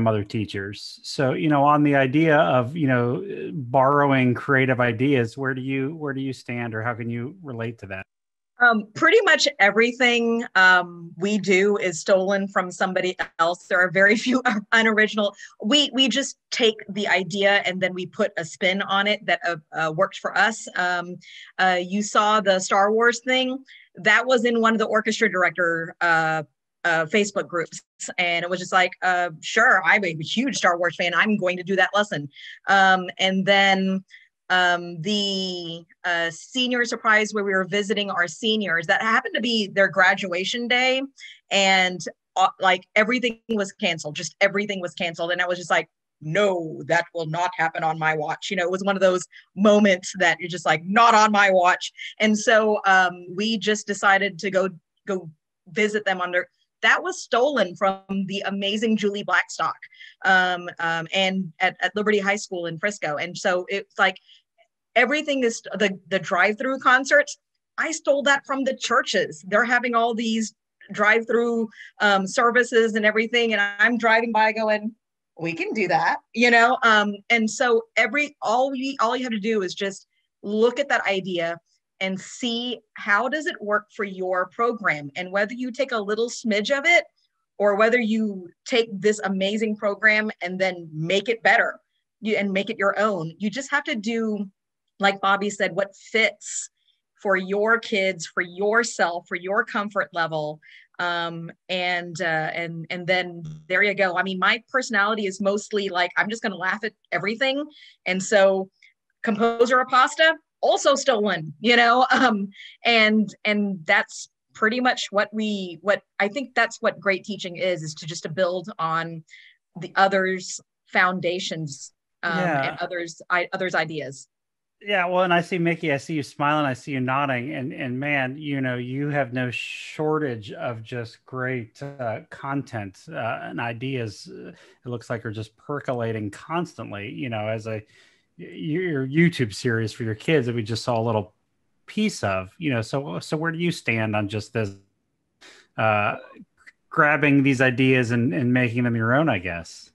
other teachers. So, on the idea of, borrowing creative ideas, where do you stand, or how can you relate to that? Pretty much everything we do is stolen from somebody else. There are very few unoriginal. We just take the idea and then we put a spin on it that worked for us. You saw the Star Wars thing. That was in one of the orchestra director Facebook groups. And it was just like, sure, I'm a huge Star Wars fan. I'm going to do that lesson. And then the senior surprise where we were visiting our seniors, that happened to be their graduation day. And like everything was canceled, just everything was canceled. And I was just like, no, that will not happen on my watch. It was one of those moments that you're just like, not on my watch. And so we just decided to go visit them that was stolen from the amazing Julie Blackstock and at Liberty High School in Frisco. And so it's like everything is the drive-through concerts. I stole that from the churches. They're having all these drive-through services and everything. And I'm driving by going, we can do that, And so all you have to do is just look at that idea and see how does it work for your program, and whether you take a little smidge of it or whether you take this amazing program and then make it better and make it your own. You just have to do, like Bobby said, what fits for your kids, for yourself, for your comfort level. And then there you go. I mean, my personality is mostly like, I'm just going to laugh at everything. And so composer of pasta, also stolen, and that's pretty much what I think that's what great teaching is to build on the others' foundations and others' ideas. Yeah, well, and I see Mickey, I see you smiling, I see you nodding, and man, you have no shortage of just great content and ideas. It looks like are just percolating constantly, as your YouTube series for your kids that we just saw a little piece of, so where do you stand on just this grabbing these ideas and making them your own, I guess?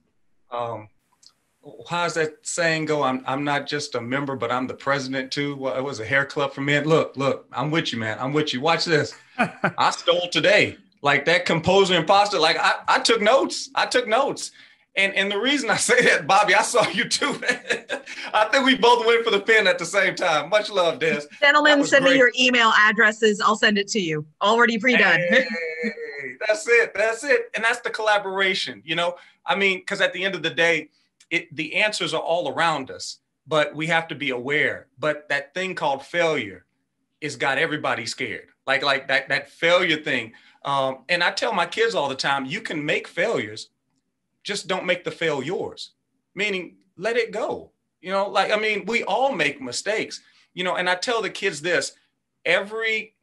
How's that saying go? I'm not just a member, but I'm the president too. Well, it was a hair club for men. Look, I'm with you, man. I'm with you. Watch this. I stole today. Like that composer imposter. Like I took notes. And the reason I say that, Bobby, I saw you too. I think we both went for the pen at the same time. Much love, Des. Gentlemen, send me your email addresses. I'll send it to you. Already pre-done. Hey, that's it. That's it. And that's the collaboration, you know? I mean, because at the end of the day, the answers are all around us, but we have to be aware. But that thing called failure has got everybody scared. Like that failure thing. And I tell my kids all the time, you can make failures, just don't make the fail yours, meaning let it go. You know, like, I mean, we all make mistakes, you know, and I tell the kids this, every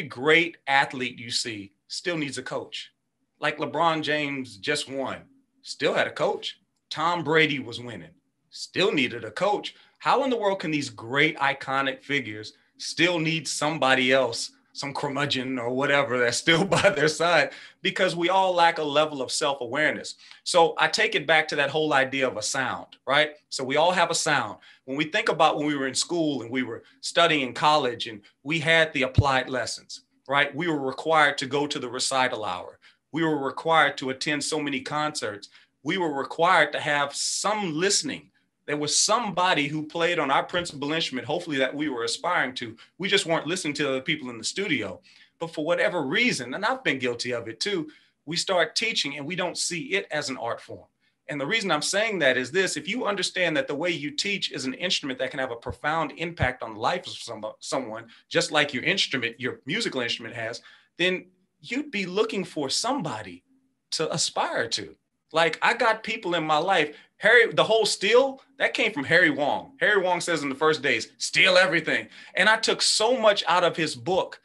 great athlete you see still needs a coach. Like LeBron James just won, still had a coach. Tom Brady was winning, still needed a coach. How in the world can these great iconic figures still need somebody else, some curmudgeon or whatever that's still by their side? Because we all lack a level of self-awareness. So I take it back to that whole idea of a sound, right? So we all have a sound. When we think about when we were in school and we were studying in college and we had the applied lessons, right? We were required to go to the recital hour. We were required to attend so many concerts. We were required to have some listening. There was somebody who played on our principal instrument, hopefully that we were aspiring to. We just weren't listening to other people in the studio. But for whatever reason, and I've been guilty of it too, we start teaching and we don't see it as an art form. And the reason I'm saying that is this: if you understand that the way you teach is an instrument that can have a profound impact on the life of someone, just like your instrument, your musical instrument has, then you'd be looking for somebody to aspire to. Like, I got people in my life, the whole steal, that came from Harry Wong. Harry Wong says in the first days, steal everything. And I took so much out of his book,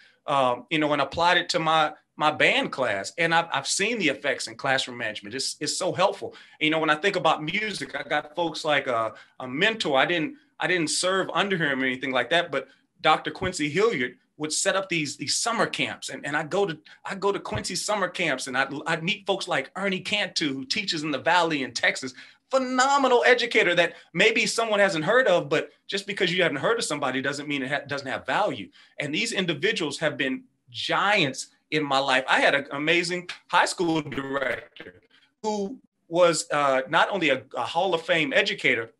you know, and applied it to my band class. And I've seen the effects in classroom management. It's so helpful. You know, when I think about music, I got folks like a mentor. I didn't serve under him or anything like that, but Dr. Quincy Hilliard would set up these summer camps. And I go to Quincy's summer camps, and I'd meet folks like Ernie Cantu, who teaches in the Valley in Texas. Phenomenal educator that maybe someone hasn't heard of, but just because you haven't heard of somebody doesn't mean it doesn't have value. And these individuals have been giants in my life. I had an amazing high school director who was not only a Hall of Fame educator,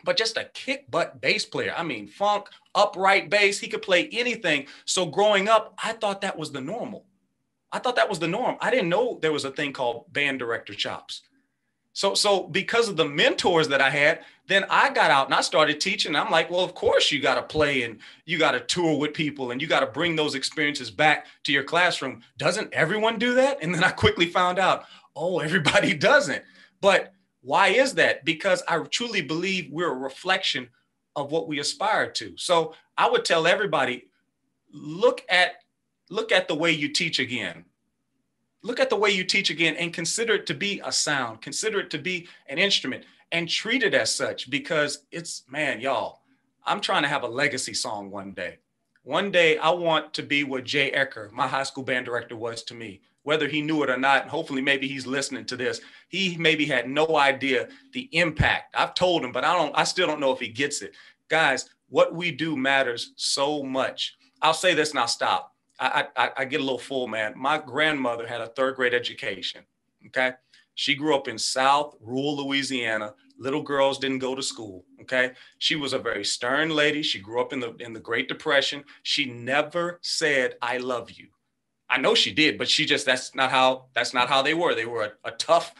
but just a kick butt bass player. I mean, funk, upright bass, he could play anything. So growing up, I thought that was the normal. I thought that was the norm. I didn't know there was a thing called band director chops. So because of the mentors that I had, then I got out and I started teaching. I'm like, well, of course you got to play and you got to tour with people and you got to bring those experiences back to your classroom. Doesn't everyone do that? And then I quickly found out, oh, everybody doesn't. But why is that? Because I truly believe we're a reflection of what we aspire to. So I would tell everybody, look at the way you teach again. Look at the way you teach again and consider it to be a sound, consider it to be an instrument, and treat it as such, because it's, man, y'all, I'm trying to have a legacy song one day. One day I want to be what Jay Ecker, my high school band director, was to me, whether he knew it or not. And hopefully maybe he's listening to this. He maybe had no idea the impact. I've told him, but I still don't know if he gets it. Guys, what we do matters so much. I'll say this and I'll stop. I get a little full, man. My grandmother had a third grade education, okay? She grew up in South rural Louisiana. Little girls didn't go to school, okay? She was a very stern lady. She grew up in the Great Depression. She never said, I love you. I know she did, but that's not how they were. They were a tough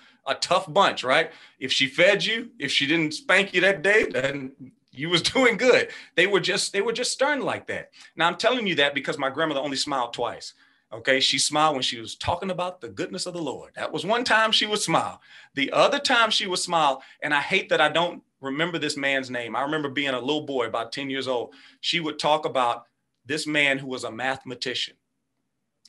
bunch, right? If she fed you, if she didn't spank you that day, then you was doing good. They were just stern like that. Now I'm telling you that because my grandmother only smiled twice. Okay. She smiled when she was talking about the goodness of the Lord. That was one time she would smile. The other time she would smile. And I hate that I don't remember this man's name. I remember being a little boy, about 10 years old. She would talk about this man who was a mathematician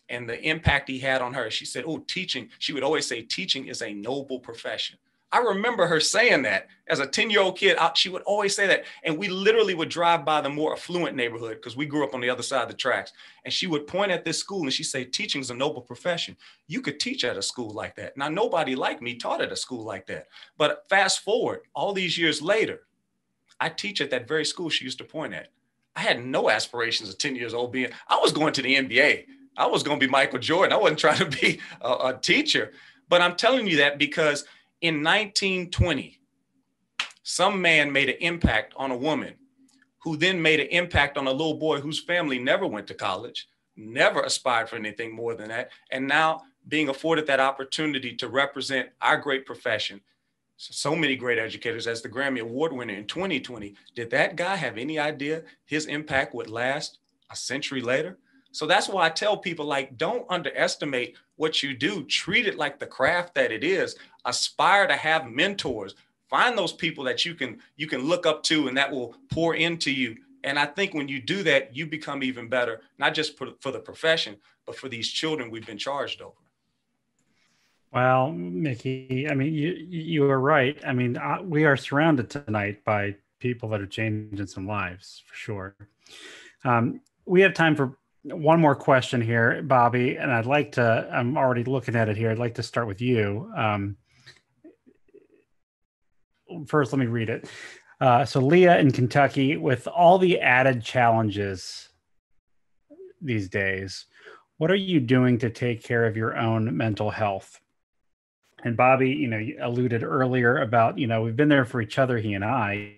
and the impact he had on her. She said, oh, teaching. She would always say, teaching is a noble profession. I remember her saying that as a 10-year-old kid. She would always say that. And we literally would drive by the more affluent neighborhood because we grew up on the other side of the tracks. And she would point at this school and she'd say, teaching is a noble profession. You could teach at a school like that. Now, nobody like me taught at a school like that. But fast forward, all these years later, I teach at that very school she used to point at. I had no aspirations at 10 years old I was going to the NBA. I was going to be Michael Jordan. I wasn't trying to be a teacher. But I'm telling you that because In 1920, some man made an impact on a woman who then made an impact on a little boy whose family never went to college, never aspired for anything more than that. And now being afforded that opportunity to represent our great profession, so many great educators, as the Grammy Award winner in 2020, did that guy have any idea his impact would last a century later? So that's why I tell people, like, don't underestimate what you do. Treat it like the craft that it is. Aspire to have mentors. Find those people that you can look up to and that will pour into you. And I think when you do that, you become even better, not just for the profession, but for these children we've been charged over. Well, Mickey, I mean, you are right. I mean, we are surrounded tonight by people that are changing some lives, for sure. We have time for one more question here, Bobby, and I'm already looking at it here. I'd like to start with you. First, let me read it. So Leah in Kentucky, with all the added challenges these days, what are you doing to take care of your own mental health? And Bobby, you alluded earlier about, we've been there for each other, he and I,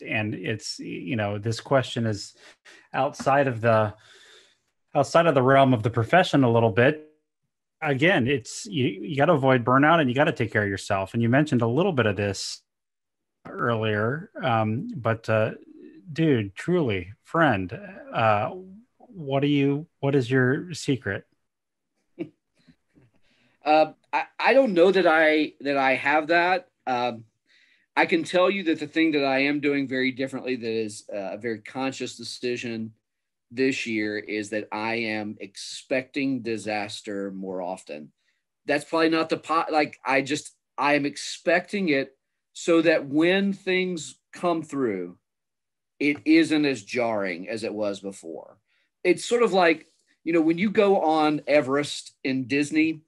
and it's, this question is outside of the realm of the profession a little bit. Again, it's, you got to avoid burnout and you got to take care of yourself. And you mentioned a little bit of this earlier, but dude, truly, friend, what is your secret? I don't know that I have that. I can tell you that the thing that I am doing very differently, that is a very conscious decision this year, is that I am expecting disaster more often. That's probably not I am expecting it so that when things come through, it isn't as jarring as it was before. It's sort of like, when you go on Everest in Disney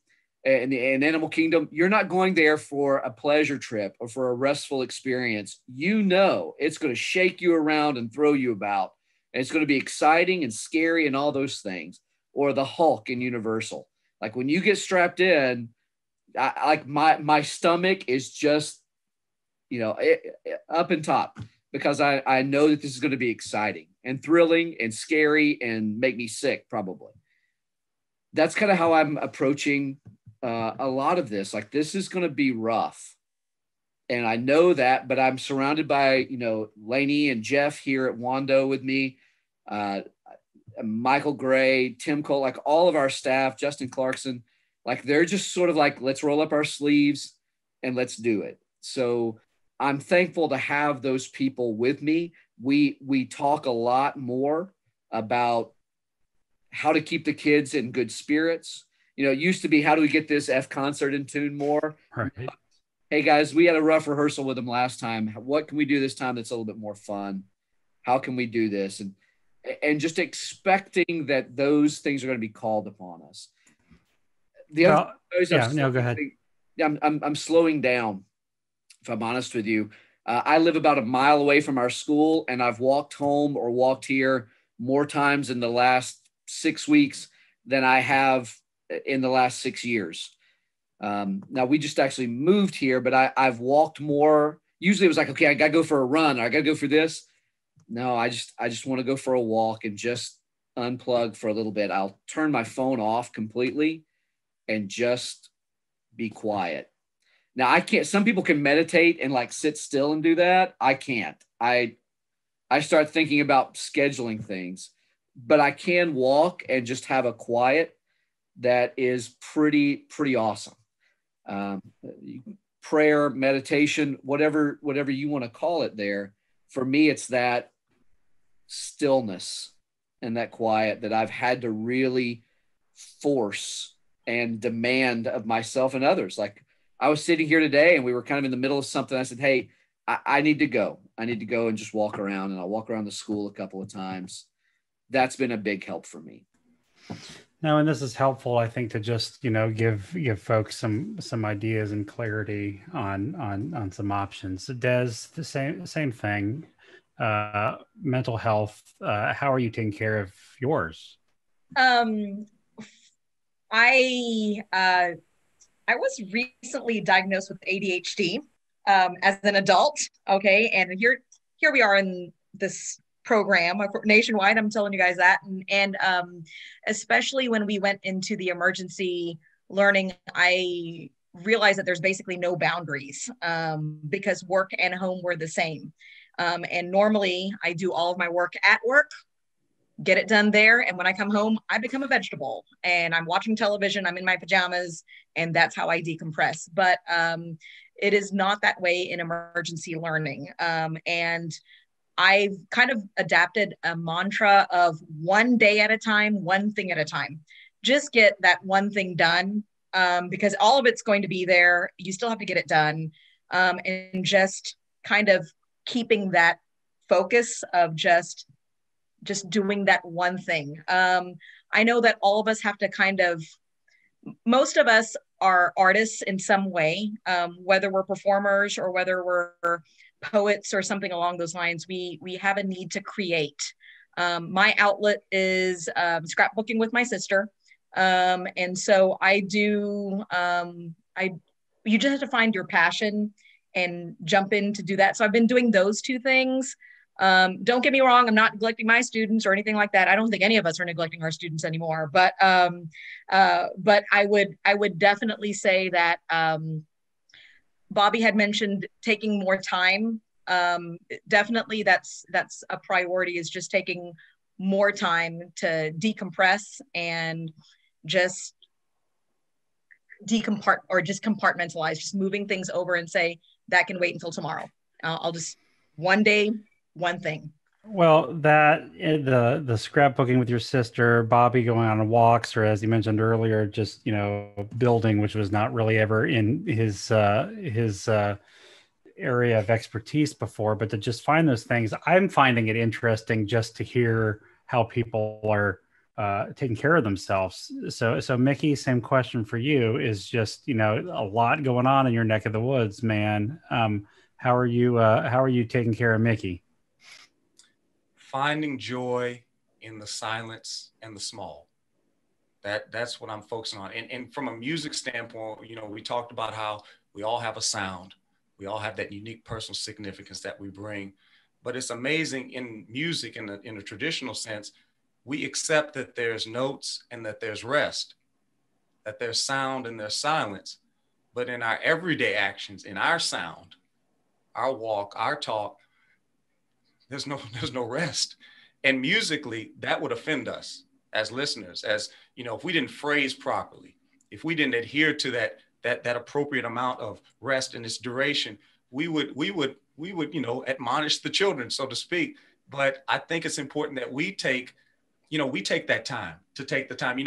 and Animal Kingdom, you're not going there for a pleasure trip or for a restful experience. It's going to shake you around and throw you about. And it's going to be exciting and scary and all those things. Or the Hulk in Universal. Like when you get strapped in, my stomach is just, up and top, because I know that this is going to be exciting and thrilling and scary and make me sick probably. That's kind of how I'm approaching a lot of this. Like, this is going to be rough. And I know that, but I'm surrounded by, Lainey and Jeff here at Wando with me, Michael Gray, Tim Cole, like all of our staff, Justin Clarkson, like they're just sort of like, let's roll up our sleeves and let's do it. So I'm thankful to have those people with me. We talk a lot more about how to keep the kids in good spirits. It used to be, how do we get this F concert in tune more? Right. Hey guys, we had a rough rehearsal with them last time. What can we do this time that's a little bit more fun? How can we do this? And just expecting that those things are going to be called upon us. Go ahead. I'm slowing down, if I'm honest with you. I live about a mile away from our school, and I've walked home or walked here more times in the last 6 weeks than I have in the last 6 years. Now we just actually moved here, but I've walked more. Usually it was like, okay, I got to go for a run, or I got to go for this. No, I just want to go for a walk and just unplug for a little bit. I'll turn my phone off completely and just be quiet. Now I can't, some people can meditate and like sit still and do that. I can't. I start thinking about scheduling things, but I can walk and just have a quiet that is pretty awesome. Prayer, meditation, whatever you want to call it there. For me, it's that stillness and that quiet that I've had to really force and demand of myself and others. Like, I was sitting here today and we were kind of in the middle of something. I said, hey, I need to go. I need to go and just walk around, and I'll walk around the school a couple of times. That's been a big help for me. No, and this is helpful, I think, to just, give folks some ideas and clarity on some options. Des, the same thing. Mental health. How are you taking care of yours? I I was recently diagnosed with ADHD as an adult. Okay, and here we are in this program nationwide. I'm telling you guys that, and especially when we went into the emergency learning, I realized that there's basically no boundaries because work and home were the same. And normally I do all of my work at work, get it done there. And when I come home, I become a vegetable and I'm watching television, I'm in my pajamas, and that's how I decompress. But it is not that way in emergency learning. And I've kind of adapted a mantra of one day at a time, one thing at a time. Just get that one thing done because all of it's going to be there. You still have to get it done. And just kind of keeping that focus of just doing that one thing. I know that all of us have to kind of, most of us are artists in some way, whether we're performers or whether we're poets or something along those lines. We have a need to create. My outlet is scrapbooking with my sister. And so I do, you just have to find your passion and jump in to do that. So I've been doing those two things. Don't get me wrong, I'm not neglecting my students or anything like that. I don't think any of us are neglecting our students anymore, but I would definitely say that Bobby had mentioned taking more time. Definitely that's a priority, is just taking more time to decompress and just compartmentalize, just moving things over and say that can wait until tomorrow. I'll just one day, one thing. Well, that the scrapbooking with your sister, Bobby going on walks, or as you mentioned earlier, just building, which was not really ever in his area of expertise before, but to just find those things, I'm finding it interesting just to hear how people are taking care of themselves. So Mickey, same question for you. Is just a lot going on in your neck of the woods, man. How are you taking care of Mickey? Finding joy in the silence and the small. That's what I'm focusing on. And from a music standpoint, we talked about how we all have a sound. We all have that unique personal significance that we bring. But it's amazing in music, in a traditional sense, we accept that there's notes and that there's rest, that there's sound and there's silence. But in our everyday actions, in our sound, our walk, our talk, there's no rest. And musically, that would offend us as listeners, as if we didn't phrase properly, if we didn't adhere to that appropriate amount of rest and its duration, we would admonish the children, so to speak. But I think it's important that we take that time to take the time,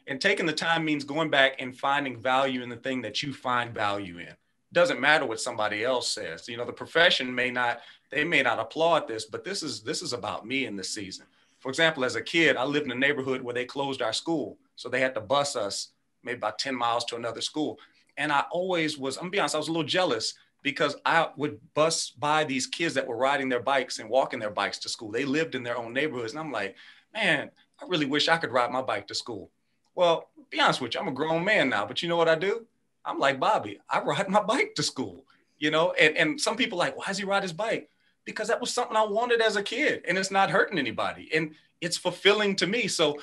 and taking the time means going back and finding value in the thing that you find value in. Doesn't matter what somebody else says. The profession may not applaud this, but this is about me in this season. For example, as a kid, I lived in a neighborhood where they closed our school. So they had to bus us maybe about 10 miles to another school. And I always was, I'm gonna be honest, I was a little jealous because I would bus by these kids that were riding their bikes and walking their bikes to school. They lived in their own neighborhoods. And I'm like, man, I really wish I could ride my bike to school. Well, be honest with you, I'm a grown man now, but you know what I do? I'm like Bobby, I ride my bike to school, and some people like, why does he ride his bike? Because that was something I wanted as a kid, and it's not hurting anybody, and it's fulfilling to me. So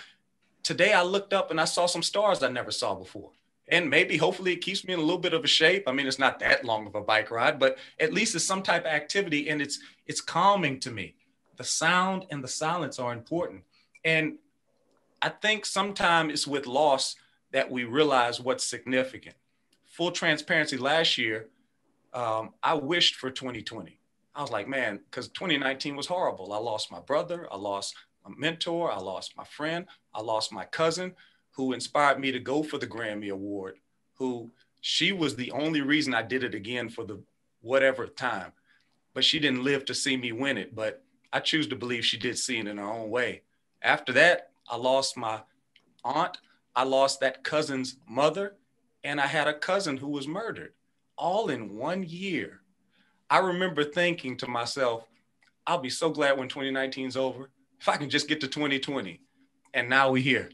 today I looked up and I saw some stars I never saw before. And maybe, hopefully, it keeps me in a little bit of a shape. I mean, it's not that long of a bike ride, but at least it's some type of activity, and it's calming to me. The sound and the silence are important. And I think sometimes it's with loss that we realize what's significant. Full transparency, last year, I wished for 2020. I was like, man, because 2019 was horrible. I lost my brother. I lost my mentor. I lost my friend. I lost my cousin, who inspired me to go for the Grammy Award, she was the only reason I did it again for the whatever time. But she didn't live to see me win it. But I choose to believe she did see it in her own way. After that, I lost my aunt. I lost that cousin's mother. And I had a cousin who was murdered, all in 1 year. I remember thinking to myself, I'll be so glad when 2019 is over, if I can just get to 2020. And now we're here.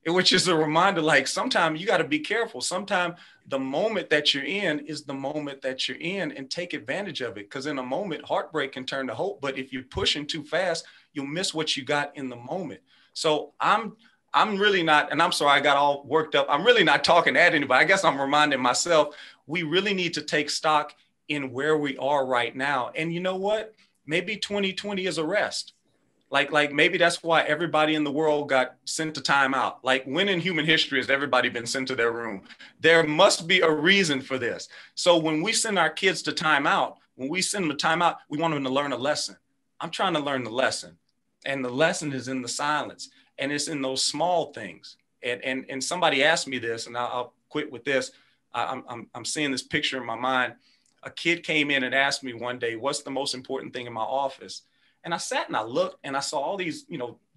which is a reminder, like sometimes you got to be careful. Sometimes the moment that you're in is the moment that you're in, and take advantage of it. Because in a moment, heartbreak can turn to hope. But if you're pushing too fast, you'll miss what you got in the moment. So I'm really not, and I'm sorry, I got all worked up. I'm really not talking at anybody. I guess I'm reminding myself, we really need to take stock in where we are right now. And you know what? Maybe 2020 is a rest. Like maybe that's why everybody in the world got sent to timeout. Like, when in human history has everybody been sent to their room? There must be a reason for this. So when we send our kids to timeout, when we send them to timeout, we want them to learn a lesson. I'm trying to learn the lesson. And the lesson is in the silence. And it's in those small things. And somebody asked me this, and I'll quit with this. I'm seeing this picture in my mind. A kid came in and asked me one day, what's the most important thing in my office? And I sat and I looked and I saw all these,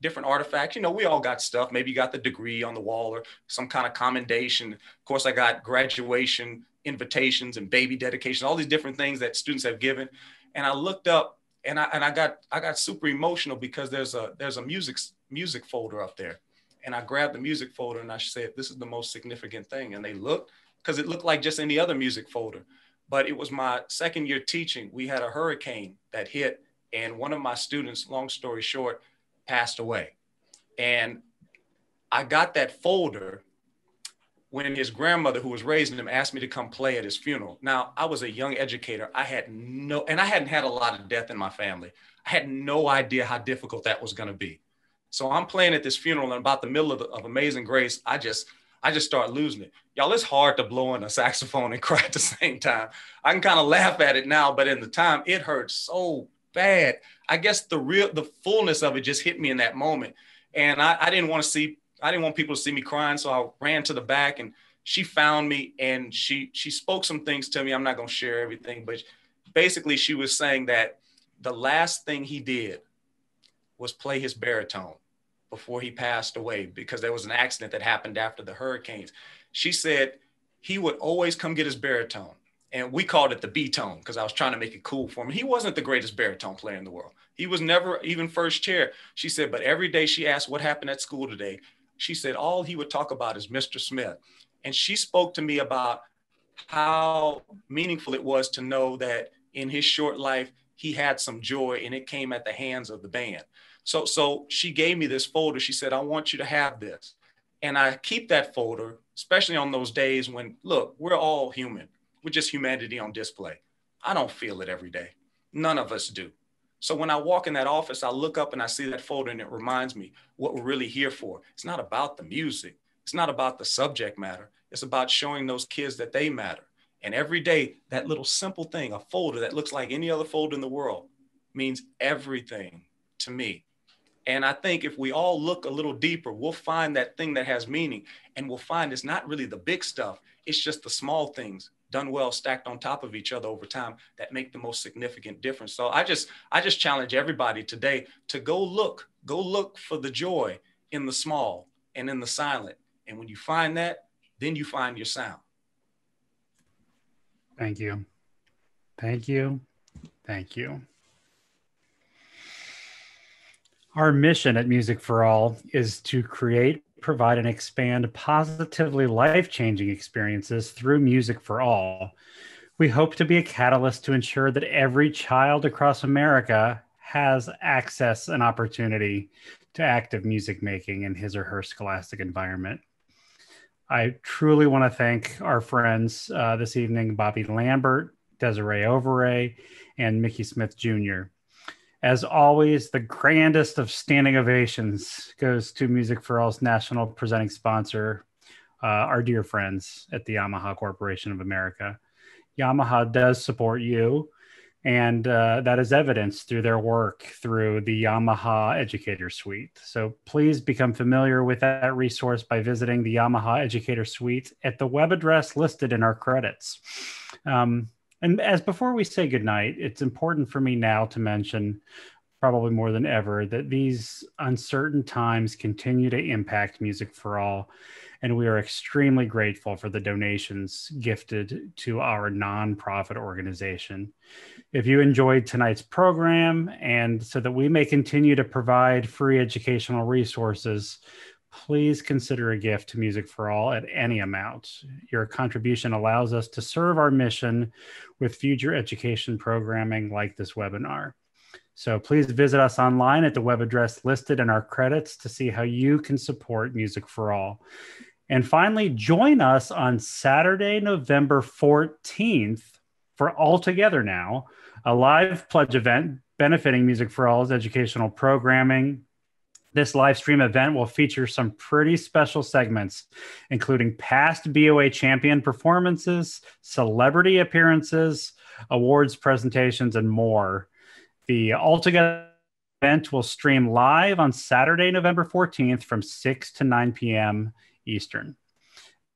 different artifacts. We all got stuff. Maybe you got the degree on the wall or some kind of commendation. Of course, I got graduation invitations and baby dedication, all these different things that students have given. And I looked up and I got super emotional because there's a music folder up there. And I grabbed the music folder and I said, this is the most significant thing. And they looked, because it looked like just any other music folder. But it was my second year teaching. We had a hurricane that hit, and one of my students, long story short, passed away. And I got that folder when his grandmother, who was raising him, asked me to come play at his funeral. Now, I was a young educator. I hadn't had a lot of death in my family. I had no idea how difficult that was going to be. So I'm playing at this funeral, and about the middle of Amazing Grace, I just start losing it. Y'all, it's hard to blow in a saxophone and cry at the same time. I can kind of laugh at it now, but in the time, it hurt so bad. I guess the fullness of it just hit me in that moment. And I didn't want people to see me crying. So I ran to the back, and she found me, and she spoke some things to me. I'm not going to share everything, but basically she was saying that the last thing he did was play his baritone before he passed away, because there was an accident that happened after the hurricanes. She said he would always come get his baritone. And we called it the B-tone because I was trying to make it cool for him. He wasn't the greatest baritone player in the world. He was never even first chair. She said, but every day she asked what happened at school today. She said, all he would talk about is Mr. Smith. And she spoke to me about how meaningful it was to know that in his short life, he had some joy, and it came at the hands of the band. So she gave me this folder. She said, I want you to have this. And I keep that folder, especially on those days when, look, we're all human. We're just humanity on display. I don't feel it every day. None of us do. So when I walk in that office, I look up and I see that folder, and it reminds me what we're really here for. It's not about the music. It's not about the subject matter. It's about showing those kids that they matter. And every day, that little simple thing, a folder that looks like any other folder in the world, means everything to me. And I think if we all look a little deeper, we'll find that thing that has meaning, and we'll find it's not really the big stuff. It's just the small things done well, stacked on top of each other over time, that make the most significant difference. So I just challenge everybody today to go look for the joy in the small and in the silent. And when you find that, then you find your sound. Thank you. Thank you. Thank you. Our mission at Music for All is to create, provide, and expand positively life-changing experiences through music for all. We hope to be a catalyst to ensure that every child across America has access and opportunity to active music making in his or her scholastic environment. I truly want to thank our friends this evening, Bobby Lambert, Desiree Overree, and Mickey Smith Jr. As always, the grandest of standing ovations goes to Music for All's national presenting sponsor, our dear friends at the Yamaha Corporation of America. Yamaha does support you, and that is evidenced through their work through the Yamaha Educator Suite. So please become familiar with that resource by visiting the Yamaha Educator Suite at the web address listed in our credits. And as before we say goodnight, it's important for me now to mention, probably more than ever, that these uncertain times continue to impact Music for All, and we are extremely grateful for the donations gifted to our nonprofit organization. If you enjoyed tonight's program, and so that we may continue to provide free educational resources, please consider a gift to Music for All at any amount. Your contribution allows us to serve our mission with future education programming like this webinar. So please visit us online at the web address listed in our credits to see how you can support Music for All. And finally, join us on Saturday, November 14th for All Together Now, a live pledge event benefiting Music for All's educational programming. This live stream event will feature some pretty special segments, including past BOA champion performances, celebrity appearances, awards presentations, and more. The Altogether event will stream live on Saturday, November 14th from 6 to 9 p.m. Eastern.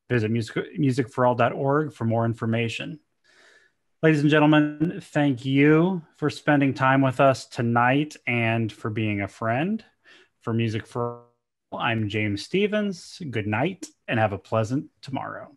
Visit musicforall.org for more information. Ladies and gentlemen, thank you for spending time with us tonight and for being a friend. For Music for All, I'm James Stevens. Good night and have a pleasant tomorrow.